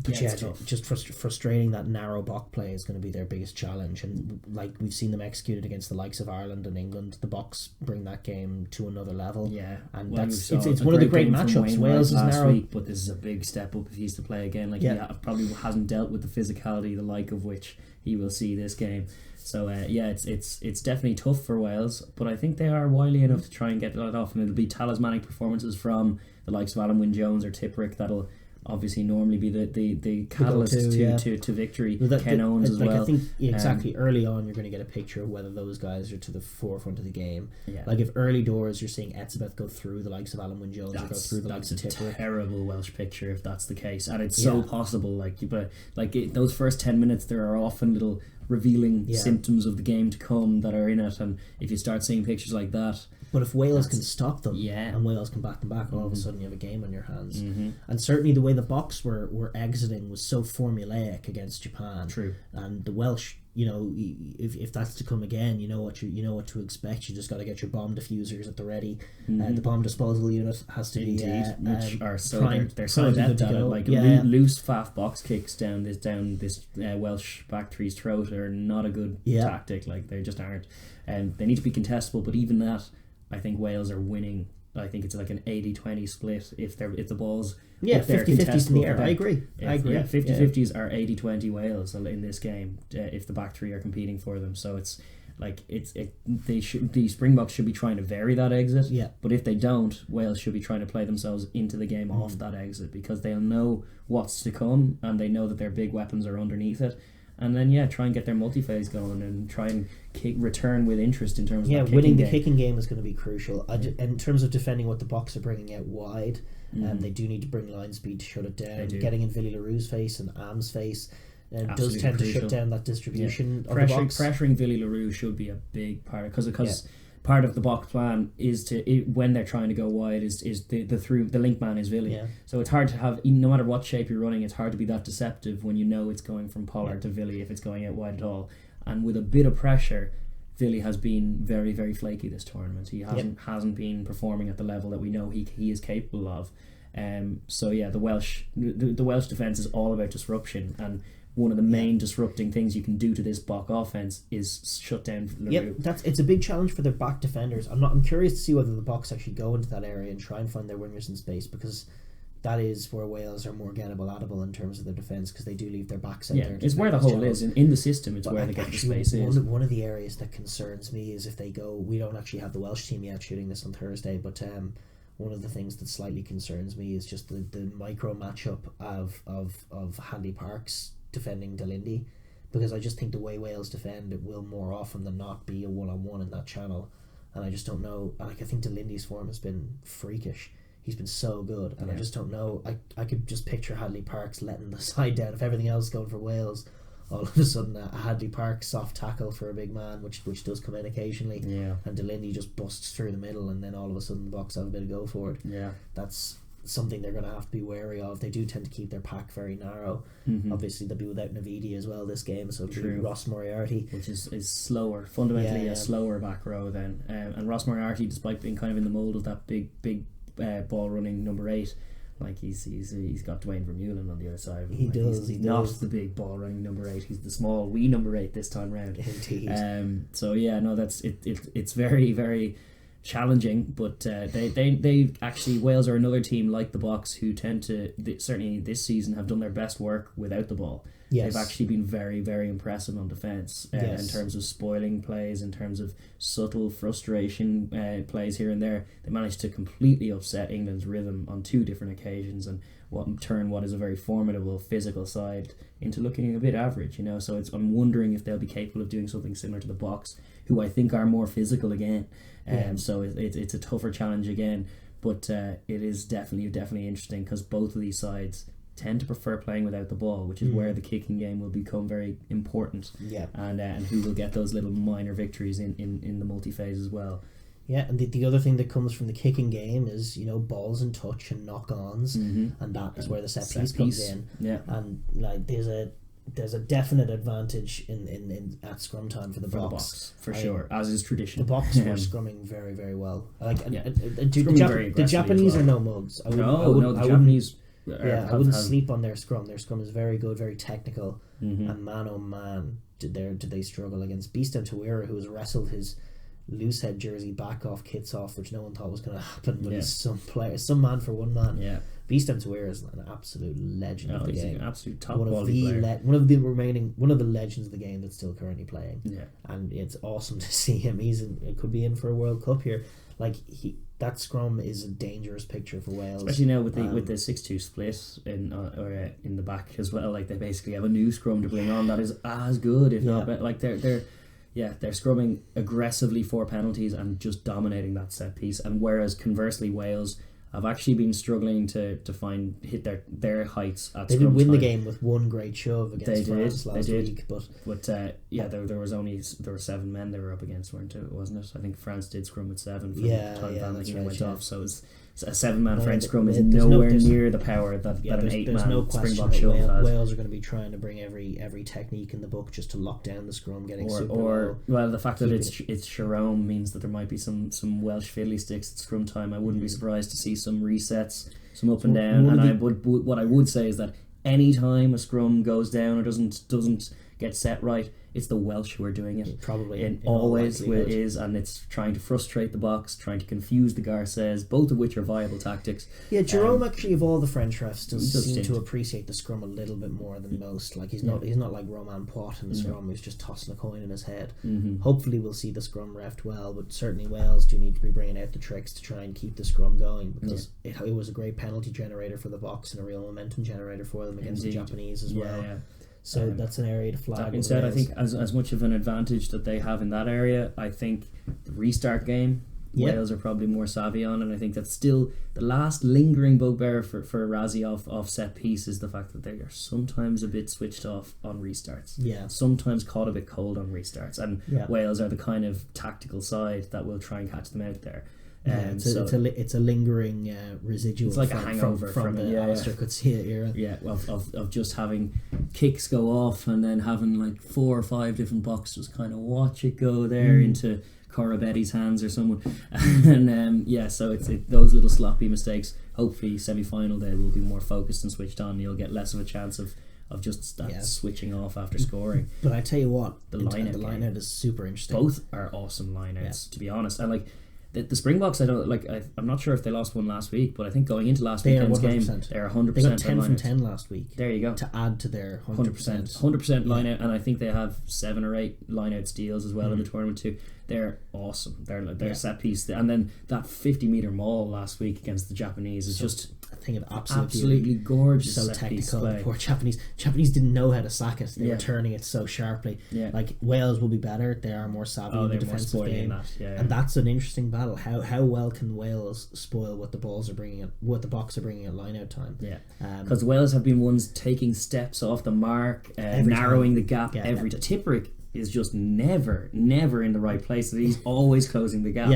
A: But just frustrating that narrow Bok play is going to be their biggest challenge, and like we've seen them executed against the likes of Ireland and England, the Boks bring that game to another level. And it's one of the great matchups. Wales is narrow,
B: week, but this is a big step up if he's to play again. Like he probably hasn't dealt with the physicality, the like of which he will see this game. So it's definitely tough for Wales, but I think they are wily enough to try and get that off, and it'll be talismanic performances from the likes of Alan Wynne-Jones or Tipuric that'll obviously normally be the catalyst to victory. Ken Owens as well.
A: I think exactly early on you're going to get a picture of whether those guys are to the forefront of the game. Like if early doors you're seeing Etzebeth go through the likes of Alan Wynne-Jones or go through the likes of Tipper.
B: That's a terrible Welsh picture if that's the case, and it's so possible. Those first 10 minutes there are often little revealing symptoms of the game to come that are in it, and if you start seeing pictures like that.
A: But if Wales can stop them and Wales can back them back, all of a sudden you have a game on your hands. And certainly the way the Boks were exiting was so formulaic against Japan.
B: True.
A: And the Welsh, if that's to come again, you know what to expect. You just got to get your bomb diffusers at the ready. The bomb disposal unit has to be
B: which are so
A: primed,
B: they're so adept at it. Like loose faff box kicks down this Welsh back three's throat are not a good tactic. Like they just aren't, and they need to be contestable. But even that, I think Wales are winning. I think it's like an 80-20 split if the balls
A: 50-50s in the air. I agree.
B: 50-50s are 80-20 Wales in this game if the back three are competing for them. So it's like the Springboks should be trying to vary that exit. But if they don't, Wales should be trying to play themselves into the game off that exit, because they'll know what's to come and they know that their big weapons are underneath it. And then try and get their multi-phase going and try and return with interest in terms of
A: winning the kicking game is going to be crucial. In terms of defending what the Boks are bringing out wide, they do need to bring line speed to shut it down. Getting in Villy Leroux's face and Am's face does tend to shut down that distribution of the Boks.
B: Pressuring Villy Leroux should be a big part, because part of the Boks plan is to, when they're trying to go wide, is the link man is Villy. So it's hard to have, no matter what shape you're running, it's hard to be that deceptive when you know it's going from Pollard to Villy if it's going out wide at all. And with a bit of pressure, Villy has been very, very flaky this tournament. He hasn't been performing at the level that we know he is capable of. The Welsh defence is all about disruption, and one of the main disrupting things you can do to this Bok offense is shut down Leroux.
A: It's a big challenge for their back defenders. I'm curious to see whether the Boks actually go into that area and try and find their wingers in space, because that is where Wales are more gettable in terms of their defence, because they do leave their backs out there.
B: It's where the hole is in the system. It's where they get the space is.
A: One of the areas that concerns me is if they go. We don't actually have the Welsh team yet shooting this on Thursday, but one of the things that slightly concerns me is just the micro matchup of Hanley Parks defending Dalindi, because I just think the way Wales defend, it will more often than not be a one-on-one in that channel, and I just don't know. Like, I think Dalindi's form has been freakish. He's been so good, and I just don't know. I could just picture Hadley Parks letting the side down if everything else is going for Wales. All of a sudden, a Hadley Parks soft tackle for a big man, which does come in occasionally, and Dalindi just busts through the middle, and then all of a sudden the Boks have a bit of go for it. That's something they're going to have to be wary of. They do tend to keep their pack very narrow. Obviously they'll be without Navidi as well this game, so it'll be Ross Moriarty,
B: which is slower, fundamentally a slower back row then, and Ross Moriarty, despite being kind of in the mould of that big ball running number 8, Like he's got Dwayne Vermeulen on the other side of him.
A: He
B: like
A: does.
B: He's not the big ball running number 8. He's the small wee number 8 this time round.
A: Indeed.
B: So yeah, no, that's it. It's very, very challenging, but they actually, Wales are another team like the Boks who tend to certainly this season have done their best work without the ball.
A: Yes.
B: They've actually been very, very impressive on defence in terms of spoiling plays, in terms of subtle frustration plays here and there. They managed to completely upset England's rhythm on 2 different occasions and turn what is a very formidable physical side into looking a bit average, So I'm wondering if they'll be capable of doing something similar to the Boks, who I think are more physical again. So it's a tougher challenge again, but it is definitely interesting because both of these sides tend to prefer playing without the ball, which is where the kicking game will become very important.
A: Yeah.
B: And who will get those little minor victories in the multi-phase as well.
A: Yeah, and the other thing that comes from the kicking game is, balls and touch and knock-ons, and that is where the set piece comes in.
B: Yeah.
A: And like there's a definite advantage in at scrum time for the Boks.
B: For sure, as is tradition.
A: The Boks were scrumming very, very well. The Japanese
B: well.
A: are no mugs.
B: The Japanese.
A: I wouldn't sleep on their scrum. Their scrum is very good, very technical, and man oh man, did they struggle against Beastem Tawira, who has wrestled his loose head jersey back off, kits off, which no one thought was going to happen, but he's some man for one man.
B: Yeah.
A: Beastem Tawira is an absolute legend of the game.
B: An absolute top quality player.
A: One of the legends of the game that's still currently playing. Yeah. And it's awesome to see him. It could be in for a World Cup here. Like that scrum is a dangerous picture for Wales,
B: especially now with the 6-2 split in the back as well. Like they basically have a new scrum to bring on that is as good, if not better. Like they're scrumming aggressively for penalties and just dominating that set piece. And whereas conversely, Wales have actually been struggling to hit their heights at scrum time.
A: They did win the game with one great shove against France last week, but
B: there were 7 men they were up against, wasn't it? I think France did scrum with 7 for the time Van Heen went off, so it's a 7-man French scrum is nowhere near the power that an 8-man Springbok shove has.
A: Wales are going to be trying to bring every technique in the book just to lock down the scrum, getting
B: the fact that it's Sharon means that there might be some Welsh fiddly sticks at scrum time. I wouldn't be surprised to see some resets, some up and down. And what I would say is that any time a scrum goes down or doesn't get set right, it's the Welsh who are doing it.
A: Probably.
B: It always is, and it's trying to frustrate the Boks, trying to confuse the Garces, both of which are viable tactics.
A: Yeah, Jerome actually, of all the French refs, does seem to appreciate the scrum a little bit more than most. Like he's not like Romain Poit in the scrum, who's just tossing a coin in his head. Hopefully we'll see the scrum refed well, but certainly Wales do need to be bringing out the tricks to try and keep the scrum going, because it was a great penalty generator for the Boks and a real momentum generator for them against the Japanese as well. Yeah. So that's an area to flag.
B: That being said, I think as much of an advantage that they have in that area, I think the restart game, Wales are probably more savvy on, and I think that's still the last lingering bugbear for Razzie off set piece is the fact that they are sometimes a bit switched off on restarts. Yeah. Sometimes caught a bit cold on restarts, and Wales are the kind of tactical side that will try and catch them out there.
A: It's a lingering residual.
B: It's like a hangover from
A: the Alistair Coetzee era.
B: Yeah, of just having kicks go off and then having like 4 or 5 different Boks just kind of watch it go there into Cora Betty's hands or someone, and so it's those little sloppy mistakes. Hopefully, semi-final day will be more focused and switched on. You'll get less of a chance of just that switching off after scoring.
A: But I tell you what, the line-out is super interesting.
B: Both are awesome line-outs, to be honest, and like. The Springboks, I'm not sure if they lost one last week, but I think going into last weekend's game, they're 100%.
A: They got 10 from 10 last week.
B: There you go.
A: To add to their 100%.
B: 100% line out, and I think they have 7 or 8 line out steals as well in the tournament too. They're awesome. They're set piece, and then that 50-meter maul last week against the Japanese is just
A: a thing of
B: absolutely gorgeous.
A: So technical. The poor Japanese didn't know how to sack it. They were turning it so sharply. Yeah. Like Wales will be better. They are more savvy in the defensive game, and that's an interesting battle. How well can Wales spoil what the Boks are bringing at line out time? Yeah,
B: because Wales have been ones taking steps off the mark, narrowing the gap every time. Tipperick is just never in the right place. He's always closing the gap.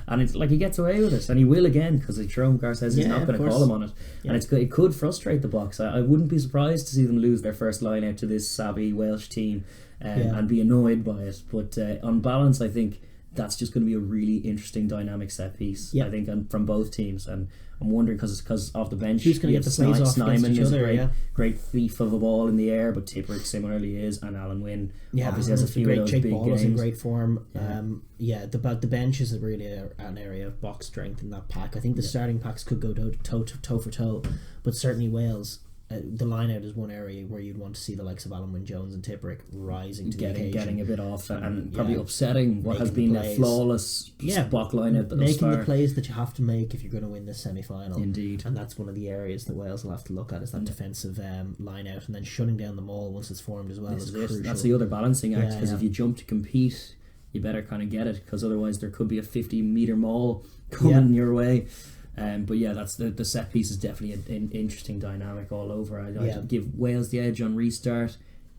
B: And it's like he gets away with it, and he will again, because Jerome Gar says he's not going to call him on it. And it could frustrate the Boks. I wouldn't be surprised to see them lose their first line out to this savvy Welsh team and be annoyed by it. But on balance, I think that's just going to be a really interesting dynamic set piece, I think, and from both teams. And I'm wondering because off the bench,
A: who's going to get the plays off against each other?
B: Great thief of a ball in the air, but Tipperick similarly is, and Alan Wynne obviously has a few
A: great
B: of those
A: Jake
B: big
A: Ball
B: games.
A: is in great form. The bench is really an area of box strength in that pack. I think the starting packs could go toe for toe, but certainly Wales. The line out is one area where you'd want to see the likes of Alan Wynne Jones and Tipperick rising to the occasion,
B: getting a bit off and probably upsetting what has been a flawless Spock line out,
A: making the plays that you have to make if you're going to win this semi-final.
B: Indeed,
A: and that's one of the areas that Wales will have to look at, is that defensive line out, and then shutting down the maul once it's formed as well is crucial. That's
B: the other balancing act, because if you jump to compete, you better kind of get it, because otherwise there could be a 50-meter maul coming your way. But that's the set piece is definitely an interesting dynamic all over. I'd give Wales the edge on restart.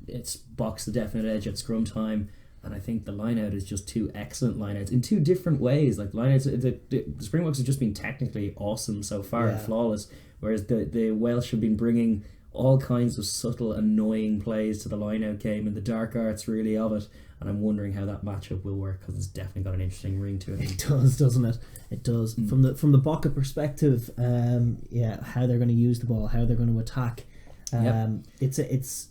B: It's Box the definite edge at scrum time, and I think the line out is just two excellent line outs in two different ways. Like line outs, the Springboks have just been technically awesome so far and flawless, whereas the Welsh have been bringing all kinds of subtle, annoying plays to the line out game, and the dark arts really of it. And I'm wondering how that matchup will work, because it's definitely got an interesting ring to it.
A: It does, doesn't it? It does. From the Boca perspective, how they're going to use the ball, how they're going to attack. It's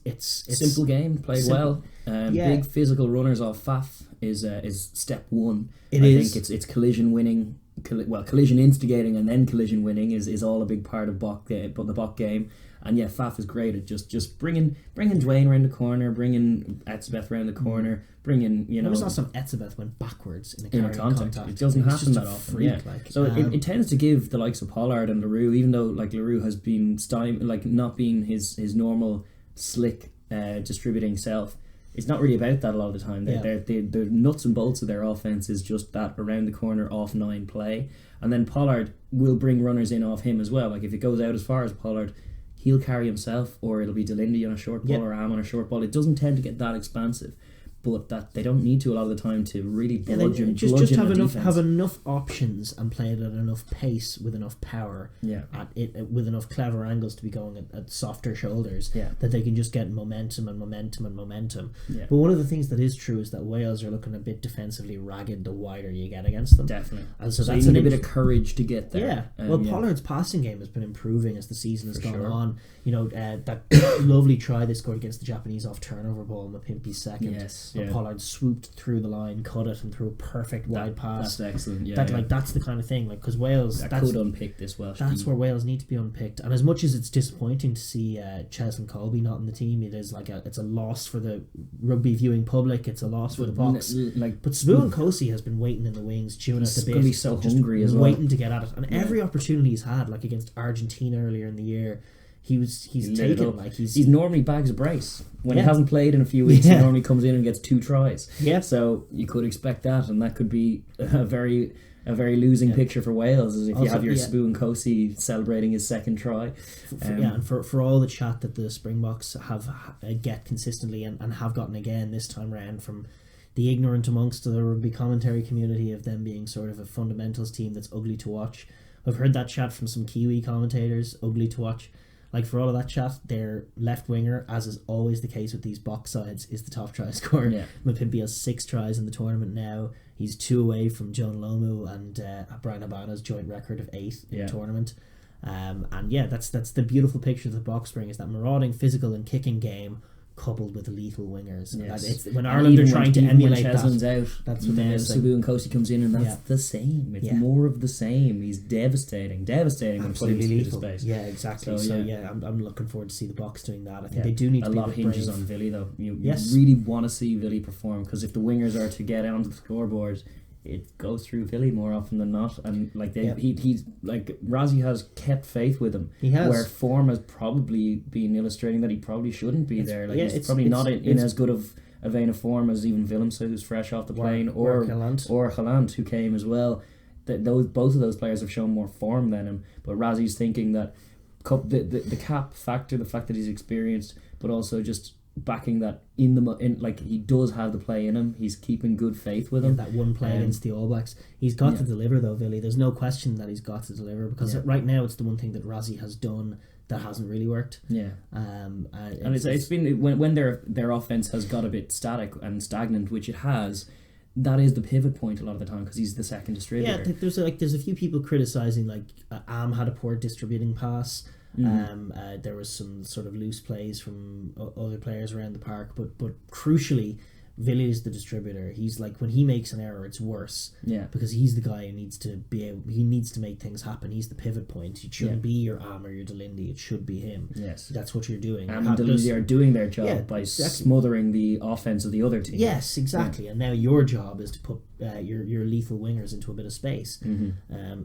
B: simple game, played well. Big physical runners off Faf is step one. I think it's collision winning. Collision instigating and then collision winning is all a big part of the Bok game. And Faf is great at just bringing Dwayne around the corner, bringing Etzebeth around the corner, bringing
A: There was also Etzebeth went backwards in a contact.
B: It doesn't happen that often. So it tends to give the likes of Pollard and LaRue, even though LaRue has been not being his normal slick distributing self. It's not really about that a lot of the time. The nuts and bolts of their offense is just that around the corner off 9 play, and then Pollard will bring runners in off him as well. Like if it goes out as far as Pollard, he'll carry himself, or it'll be Delindy on a short ball or Am on a short ball. It doesn't tend to get that expansive, but that they don't need to a lot of the time to really bludgeon
A: have enough options and play it at enough pace with enough power, with enough clever angles to be going at softer shoulders, that they can just get momentum. But one of the things that is true is that Wales are looking a bit defensively ragged the wider you get against them.
B: Definitely.
A: And so
B: that's you need a bit of courage to get there.
A: Pollard's passing game has been improving as the season has gone on. That lovely try they scored against the Japanese off turnover ball in Mapimpi's second.
B: Yes.
A: Pollard swooped through the line, cut it, and threw a perfect wide pass.
B: That's excellent.
A: That's the kind of thing. Because Wales
B: could unpick this Welsh.
A: That's
B: team.
A: where Wales need to be unpicked. And as much as it's disappointing to see Cheslin Colby not in the team, it is it's a loss for the rugby viewing public. It's a loss for the Box. But Sabu Nkosi has been waiting in the wings, chewing at the bit.
B: He's so hungry as well,
A: waiting to get at it. And every opportunity he's had, like against Argentina earlier in the year, he's taken
B: he's normally bags a brace when he hasn't played in a few weeks. He normally comes in and gets 2 tries. So you could expect that, and that could be a very losing picture for Wales, is if you have your Sabu Nkosi celebrating his second try.
A: And for all the chat that the Springboks get consistently and have gotten again this time around from the ignorant amongst the rugby commentary community of them being sort of a fundamentals team that's ugly to watch. I've heard that chat from some Kiwi commentators, ugly to watch. Like, for all of that chat, their left winger, as is always the case with these Box sides, is the top try scorer. Mapimpi has 6 tries in the tournament now. He's 2 away from John Lomu and Brian Habana's joint record of 8 in the tournament. That's the beautiful picture of the Box bring, is that marauding physical and kicking game coupled with lethal wingers. When Ireland are trying to emulate that,
B: out,
A: that's what they're missing.
B: Sabu Nkosi comes in, and that's the same. It's more of the same. He's devastating when put into lethal space.
A: Yeah, exactly. So I'm looking forward to see the Box doing that. I think they do need to be a lot
B: hinges
A: brave.
B: on Villy though. You really want to see Villy perform, because if the wingers are to get onto the scoreboard, it goes through Villy more often than not, and he's like Razzie has kept faith with him.
A: He has,
B: where form has probably been illustrating that he probably shouldn't be there. He's probably not in as good of a vein of form as even Willems, who's fresh off the plane, or Haaland, who came as well. Both of those players have shown more form than him, but Razzie's thinking that the cap factor, the fact that he's experienced, but also just backing that he does have the play in him. He's keeping good faith with him.
A: That one play against the All Blacks, he's got to deliver though, Villy. There's no question that he's got to deliver, because right now it's the one thing that Razzie has done that hasn't really worked.
B: And it's been when their offense has got a bit static and stagnant, which it has. that is the pivot point a lot of the time because he's the second distributor.
A: Yeah, there's a few people criticising Am had a poor distributing pass. There was some sort of loose plays from other players around the park, but crucially, Villy is the distributor. He's when he makes an error, it's worse.
B: Yeah.
A: Because he's the guy who needs to make things happen. He's the pivot point. It shouldn't be your Am or your Delindy. It should be him.
B: Yes.
A: That's what you're doing.
B: Am and Delindy are doing their job by smothering the offense of the other team.
A: Yes, exactly. Yeah. And now your job is to put your lethal wingers into a bit of space.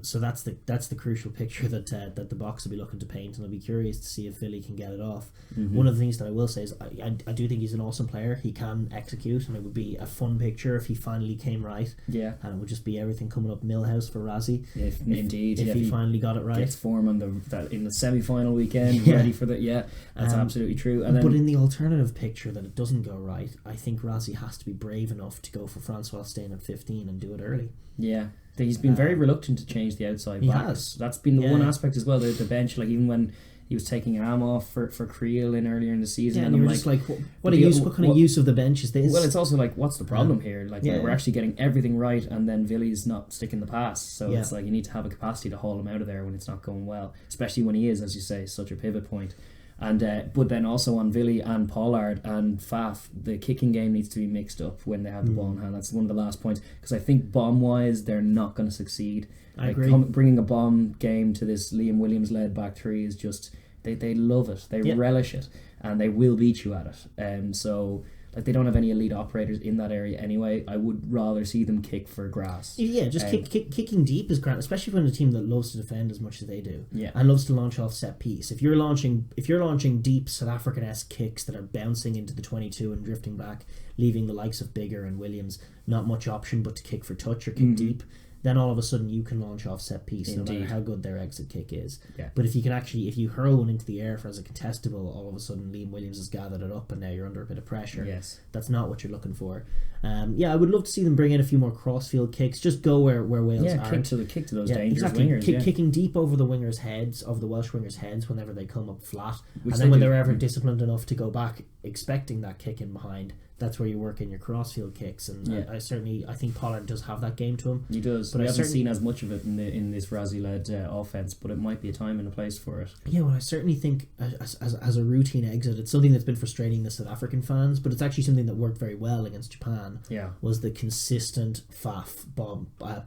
A: So that's the crucial picture that the box will be looking to paint, and I'll be curious to see if Villy can get it off. One of the things that I will say is I do think he's an awesome player. He can execute, and it would be a fun picture if he finally came right.
B: Yeah.
A: And it would just be everything coming up Millhouse for Razzie.
B: If
A: he finally got it right.
B: Gets form on in the semi-final weekend, ready for that. Yeah, that's absolutely true. And
A: but in the alternative picture that it doesn't go right, I think Razzie has to be brave enough to go for Francois Steyn at 15 and do it early.
B: Yeah. He's been very reluctant to change the outside backs.
A: Has.
B: That's been the one aspect as well. The bench, even when he was taking Am off for Creel in earlier in the season,
A: and you were just what kind of use of the bench is this?
B: Well, it's also what's the problem here? We're actually getting everything right, and then Villy's not sticking the pass. So it's you need to have a capacity to haul him out of there when it's not going well, especially when he is, as you say, such a pivot point. And but then also on Villy and Pollard and Faf, the kicking game needs to be mixed up when they have the ball in hand. That's one of the last points, because I think bomb-wise they're not going to succeed.
A: I agree.
B: Bringing a bomb game to this Liam Williams-led back three is just they love it. They relish it, and they will beat you at it. So they don't have any elite operators in that area anyway. I would rather see them kick for grass.
A: Yeah, just kicking deep is great, especially when a team that loves to defend as much as they do.
B: Yeah.
A: And loves to launch off set piece. If you're launching deep South African-esque kicks that are bouncing into the 22 and drifting back, leaving the likes of Bigger and Williams not much option but to kick for touch or kick deep, then all of a sudden you can launch off set piece no matter how good their exit kick is.
B: Yeah.
A: But if you hurl one into the air as a contestable, all of a sudden Liam Williams has gathered it up and now you're under a bit of pressure.
B: Yes.
A: That's not what you're looking for. I would love to see them bring in a few more crossfield kicks. Just go where Wales aren't.
B: Kick to those dangerous wingers.
A: Kicking deep over the wingers' heads, over the Welsh wingers' heads whenever they come up flat.
B: Which
A: and then when they're ever disciplined enough to go back expecting that kick in behind, that's where you work in your crossfield kicks. And I think Pollard does have that game to him.
B: He does. But we haven't seen as much of it in this Razzie-led offence, but it might be a time and a place for it. Yeah, well,
A: I certainly think as a routine exit, it's something that's been frustrating the South African fans, but it's actually something that worked very well against Japan.
B: Yeah.
A: Was the consistent Faf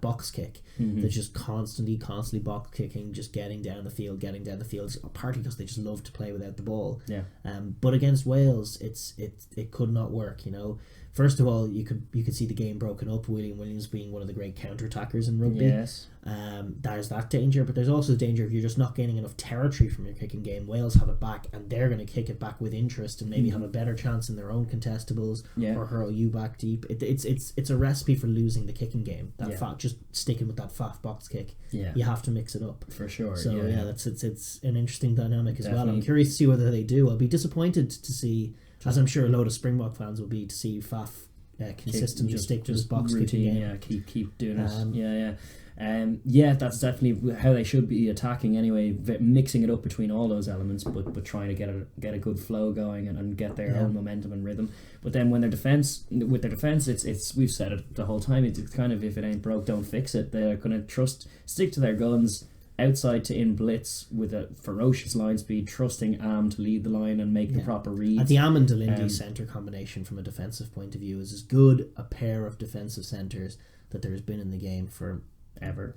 A: box kick. They're just constantly box kicking, just getting down the field, partly because they just love to play without the ball.
B: Yeah.
A: But against Wales, it could not work. First of all, you could see the game broken up. William Williams being one of the great counter attackers in rugby.
B: Yes.
A: There's that danger, but there's also the danger if you're just not gaining enough territory from your kicking game. Wales have it back, and they're going to kick it back with interest and maybe have a better chance in their own contestables or hurl you back deep. It's a recipe for losing the kicking game. Just sticking with that Faf box kick.
B: Yeah.
A: You have to mix it up
B: for sure.
A: So it's an interesting dynamic as well. I'm curious to see whether they do. I'll be disappointed to see, as I'm sure a load of Springbok fans will be, to see Faf consistently stick to his box
B: routine, kicking game. Keep doing it. That's definitely how they should be attacking anyway, mixing it up between all those elements, but trying to get a good flow going and get their own momentum and rhythm. But then when their defense, it's we've said it the whole time, it's kind of, if it ain't broke, don't fix it. They're going to stick to their guns, outside to in blitz with a ferocious line speed, trusting Am to lead the line and make the proper reads.
A: And the Am and Delindy centre combination from a defensive point of view is as good a pair of defensive centres that there's been in the game for ever.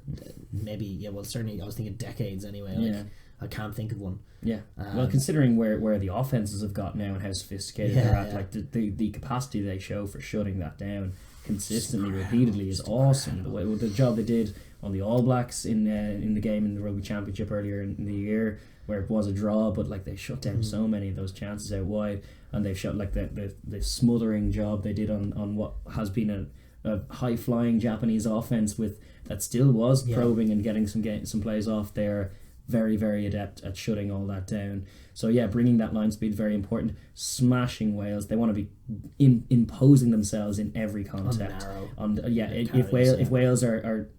A: Maybe, certainly I was thinking decades anyway. I can't think of one.
B: Yeah. Well, considering where the offenses have got now and how sophisticated they're at, the capacity they show for shutting that down consistently, repeatedly is awesome. The job they did on the All Blacks in the game in the Rugby Championship earlier in the year, where it was a draw, but they shut down so many of those chances out wide, and they've shot the smothering job they did on what has been a high flying Japanese offense that still was probing and getting some plays off there. Very, very adept at shutting all that down. So bringing that line speed, very important. Smashing Wales. They want to be imposing themselves in every contact. If Wales are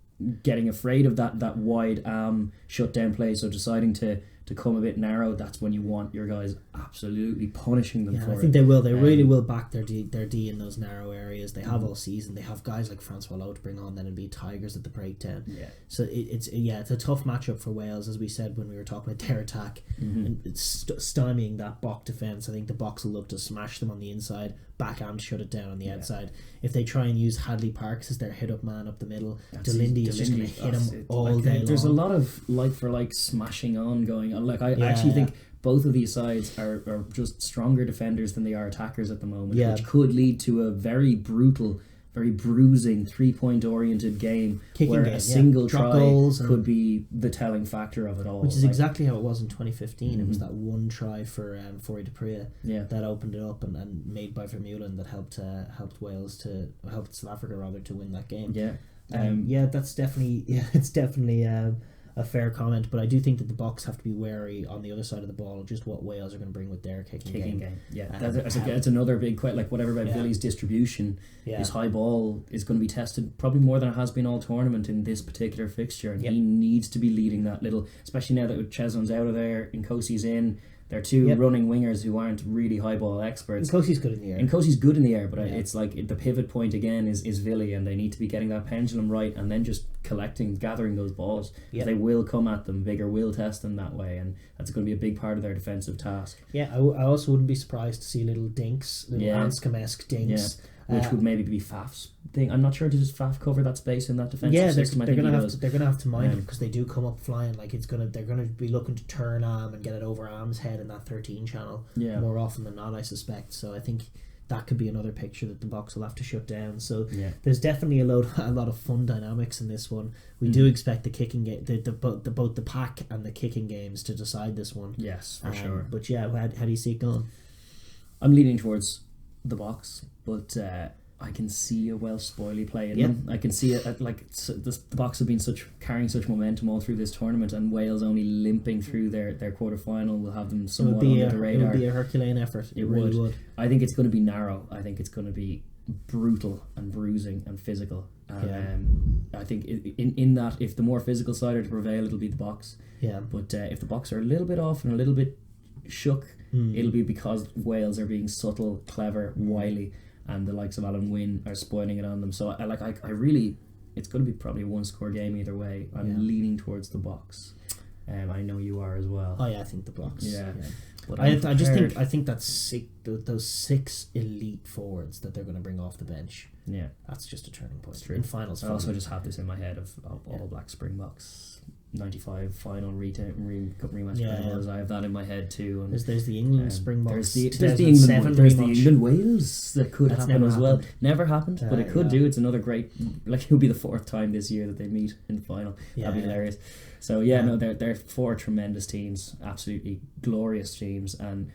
B: getting afraid of that wide shutdown play, so deciding to to come a bit narrow, that's when you want your guys absolutely punishing them for it.
A: I think they will. They really will back their D in those narrow areas. They have all season. They have guys like Francois Lowe to bring on then and be Tigers at the breakdown.
B: Yeah.
A: So it's a tough matchup for Wales, as we said when we were talking about their attack, and it's stymieing that Bok defence. I think the Boks will look to smash them on the inside, back and shut it down on the outside. If they try and use Hadley Parks as their hit up man up the middle, Delindy is just going to hit him all day long.
B: There's a lot of like for like smashing on going on. Like I actually think both of these sides are just stronger defenders than they are attackers at the moment, which could lead to a very brutal, very bruising 3-point oriented game where a single try could be the telling factor of it all.
A: Which is exactly how it was in 2015. It was that one try for Forey Dupree that opened it up and made by Vermeulen that helped South Africa rather to win that game. That's definitely it's definitely a fair comment, but I do think that the Boks have to be wary on the other side of the ball, just what Wales are going to bring with their kicking game.
B: That's another big question. Like whatever about Billy's distribution, his high ball is going to be tested probably more than it has been all tournament in this particular fixture, and he needs to be leading that little, especially now that Cheson's out of there, Nkosi's in. They're two running wingers who aren't really high ball experts.
A: Nkosi's good in the air.
B: But it's like the pivot point again is Vili, and they need to be getting that pendulum right and then just gathering those balls. They will come at them. Vigor will test them that way, and that's going to be a big part of their defensive task.
A: I also wouldn't be surprised to see little dinks, Anscombe-esque dinks.
B: Which would maybe be Faf's thing. I'm not sure, does Faf cover that space in that defensive system?
A: They're gonna have to mind him because they do come up flying. Like they're gonna be looking to turn Am and get it over Am's head in that 13 channel more often than not, I suspect. So I think that could be another picture that the Boks will have to shut down. So there's definitely a lot of fun dynamics in this one. We do expect the kicking game, both the pack and the kicking games to decide this one.
B: Yes, for sure.
A: But how do you see it going?
B: I'm leaning towards the Boks, but I can see a Welsh spoily play in them. I can see it the Boks have been carrying such momentum all through this tournament, and Wales only limping through their quarter final will have them somewhat under the radar.
A: It would be a Herculean effort. It really would.
B: I think it's going to be narrow. I think it's going to be brutal and bruising and physical. I think in that, if the more physical side are to prevail, it'll be the Boks. But if the Boks are a little bit off and a little bit shook, it'll be because Wales are being subtle, clever, wily, and the likes of Alan Wynne are spoiling it on them. So I really, it's going to be probably a one-score game either way. I'm leaning towards the Boks. I know you are as well.
A: I think the Boks.
B: But
A: I think that's those 6 elite forwards that they're going to bring off the bench. That's just a turning point. In finals.
B: I also just have this in my head of All Blacks Springboks 95 final cup rematch finals. I have that in my head too. And
A: there's the England Springboks.
B: There's the England Wales that could happen as well. Never happened, but it could do. It's another great. Like it will be the 4th time this year that they meet in the final. That'd be hilarious. So they're 4 tremendous teams, absolutely glorious teams, and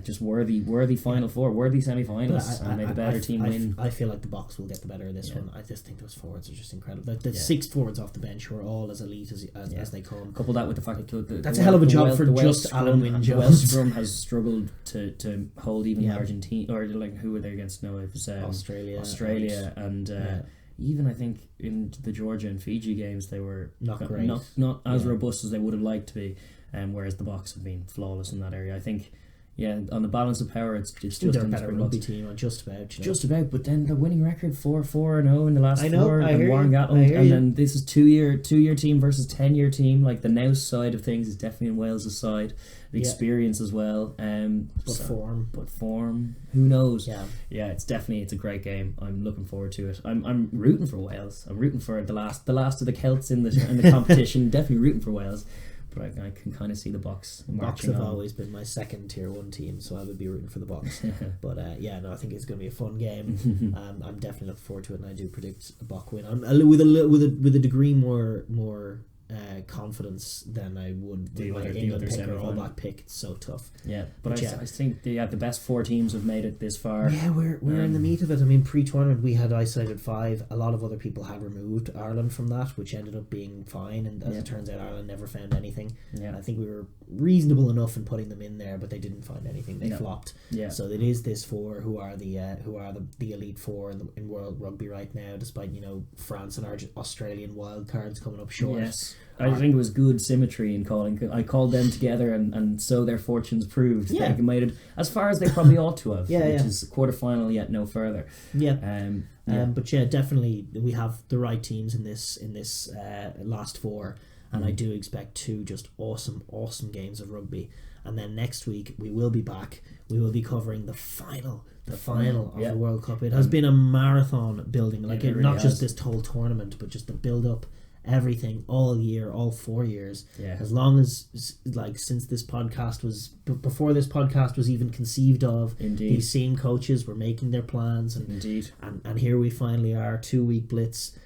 B: just worthy Final Four, worthy semi-finals, and may the better team win.
A: I feel like the Boks will get the better of this one. I just think those forwards are just incredible. Like the 6 forwards off the bench who are all as elite as they come.
B: Couple that with the fact that
A: that's a hell of a job for just Alan Wynne Jones.
B: The Welsh scrum has struggled to hold even Argentina, or like who were they against? No, it was Australia, and even I think in the Georgia and Fiji games they were
A: not great,
B: not as robust as they would have liked to be, whereas the Boks have been flawless in that area. I think. On the balance of power, it's just
A: they're a better rugby team, just about.
B: But then the winning record 4-4-0 in the last 4, and Warren Gatland, and then this is 2-year team versus 10-year team. Like the nous side of things is definitely in Wales' side, the experience as well. But form, who knows? It's a great game. I'm looking forward to it. I'm rooting for Wales. I'm rooting for the last of the Celts in the competition. Definitely rooting for Wales. But I can kind of see the Boks.
A: Boks have always been my second tier 1 team, so I would be rooting for the Boks. But I think it's going to be a fun game. I'm definitely looking forward to it, and I do predict a Bok win. With a degree more confidence than I would with my England pick or All Black pick. It's so tough.
B: But I think the best 4 teams have made it this far.
A: We're in the meat of it. I mean, pre-tournament we had isolated 5. A lot of other people had removed Ireland from that, which ended up being fine, and as it turns out, Ireland never found anything. I think we were reasonable enough in putting them in there, but they didn't find anything. They flopped. So it is this 4 who are the elite 4 in world rugby right now, despite France and Australian wild cards coming up short.
B: I think it was good symmetry in calling. I called them together, and so their fortunes proved.
A: Yeah.
B: They made it as far as they probably ought to have,
A: Yeah,
B: which
A: yeah.
B: is quarterfinal yet no further.
A: Yeah.
B: Yeah.
A: But yeah, definitely we have the right teams in this last four, and I do expect two just awesome games of rugby. And then next week we will be back. We will be covering the final of
B: Yeah.
A: the World Cup. It has been a marathon building, like
B: it
A: it,
B: really
A: not just
B: has.
A: this whole tournament, but just the build up, everything, all year, all 4 years.
B: Yeah.
A: As long as like since this podcast was before this podcast was even conceived of,
B: Indeed.
A: these same coaches were making their plans, and
B: Indeed.
A: and here we finally are, 2-week blitz.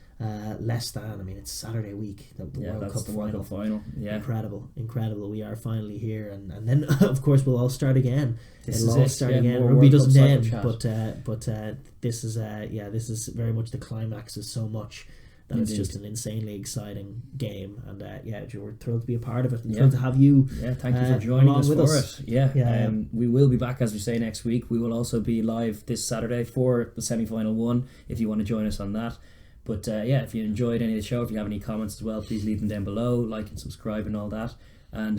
A: Less than, I mean, it's Saturday week, the World
B: that's
A: Cup
B: the World Cup final. Yeah.
A: Incredible. We are finally here, and then of course we'll all start again.
B: This
A: It'll
B: is
A: all
B: it,
A: start
B: yeah,
A: again.
B: more
A: Rugby
B: World
A: doesn't
B: Cup
A: end,
B: cycle
A: but this is very much the climax of so much that it's
B: Indeed.
A: just an insanely exciting game, and we're thrilled to be a part of it, and
B: Yeah.
A: thrilled to have you.
B: Yeah, thank you for joining
A: along
B: us
A: with
B: for
A: us.
B: it. Yeah,
A: Yeah.
B: We will be back, as we say, next week. We will also be live this Saturday for the semi-final one, if you want to join us on that. But if you enjoyed any of the show, if you have any comments as well, please leave them down below, like and subscribe and all that. And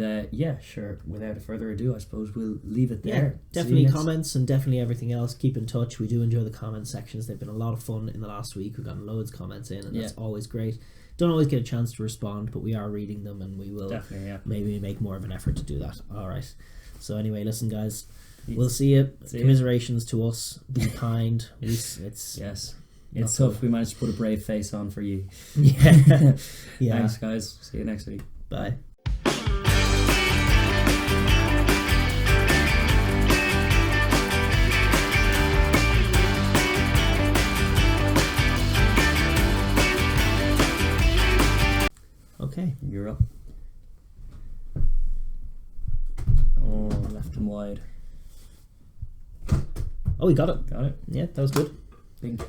B: sure, without further ado, I suppose we'll leave it there.
A: Yeah,
B: See you
A: definitely
B: next-
A: comments and definitely everything else. Keep in touch. We do enjoy the comment sections. They've been a lot of fun in the last week. We've gotten loads of comments in, and that's always great. Don't always get a chance to respond, but we are reading them, and we will
B: Definitely, yeah.
A: maybe make more of an effort to do that. All right. So anyway, listen, guys, we'll see you.
B: See you.
A: Commiserations to us. Be kind. It's
B: Yes.
A: Not
B: It's tough.
A: good.
B: We managed to put a brave face on for you.
A: yeah. Yeah.
B: Thanks, guys. See you next week.
A: Bye. Okay.
B: You're up. Oh, left and wide.
A: Oh, we got it.
B: Got it.
A: Yeah, that was good.
B: Big.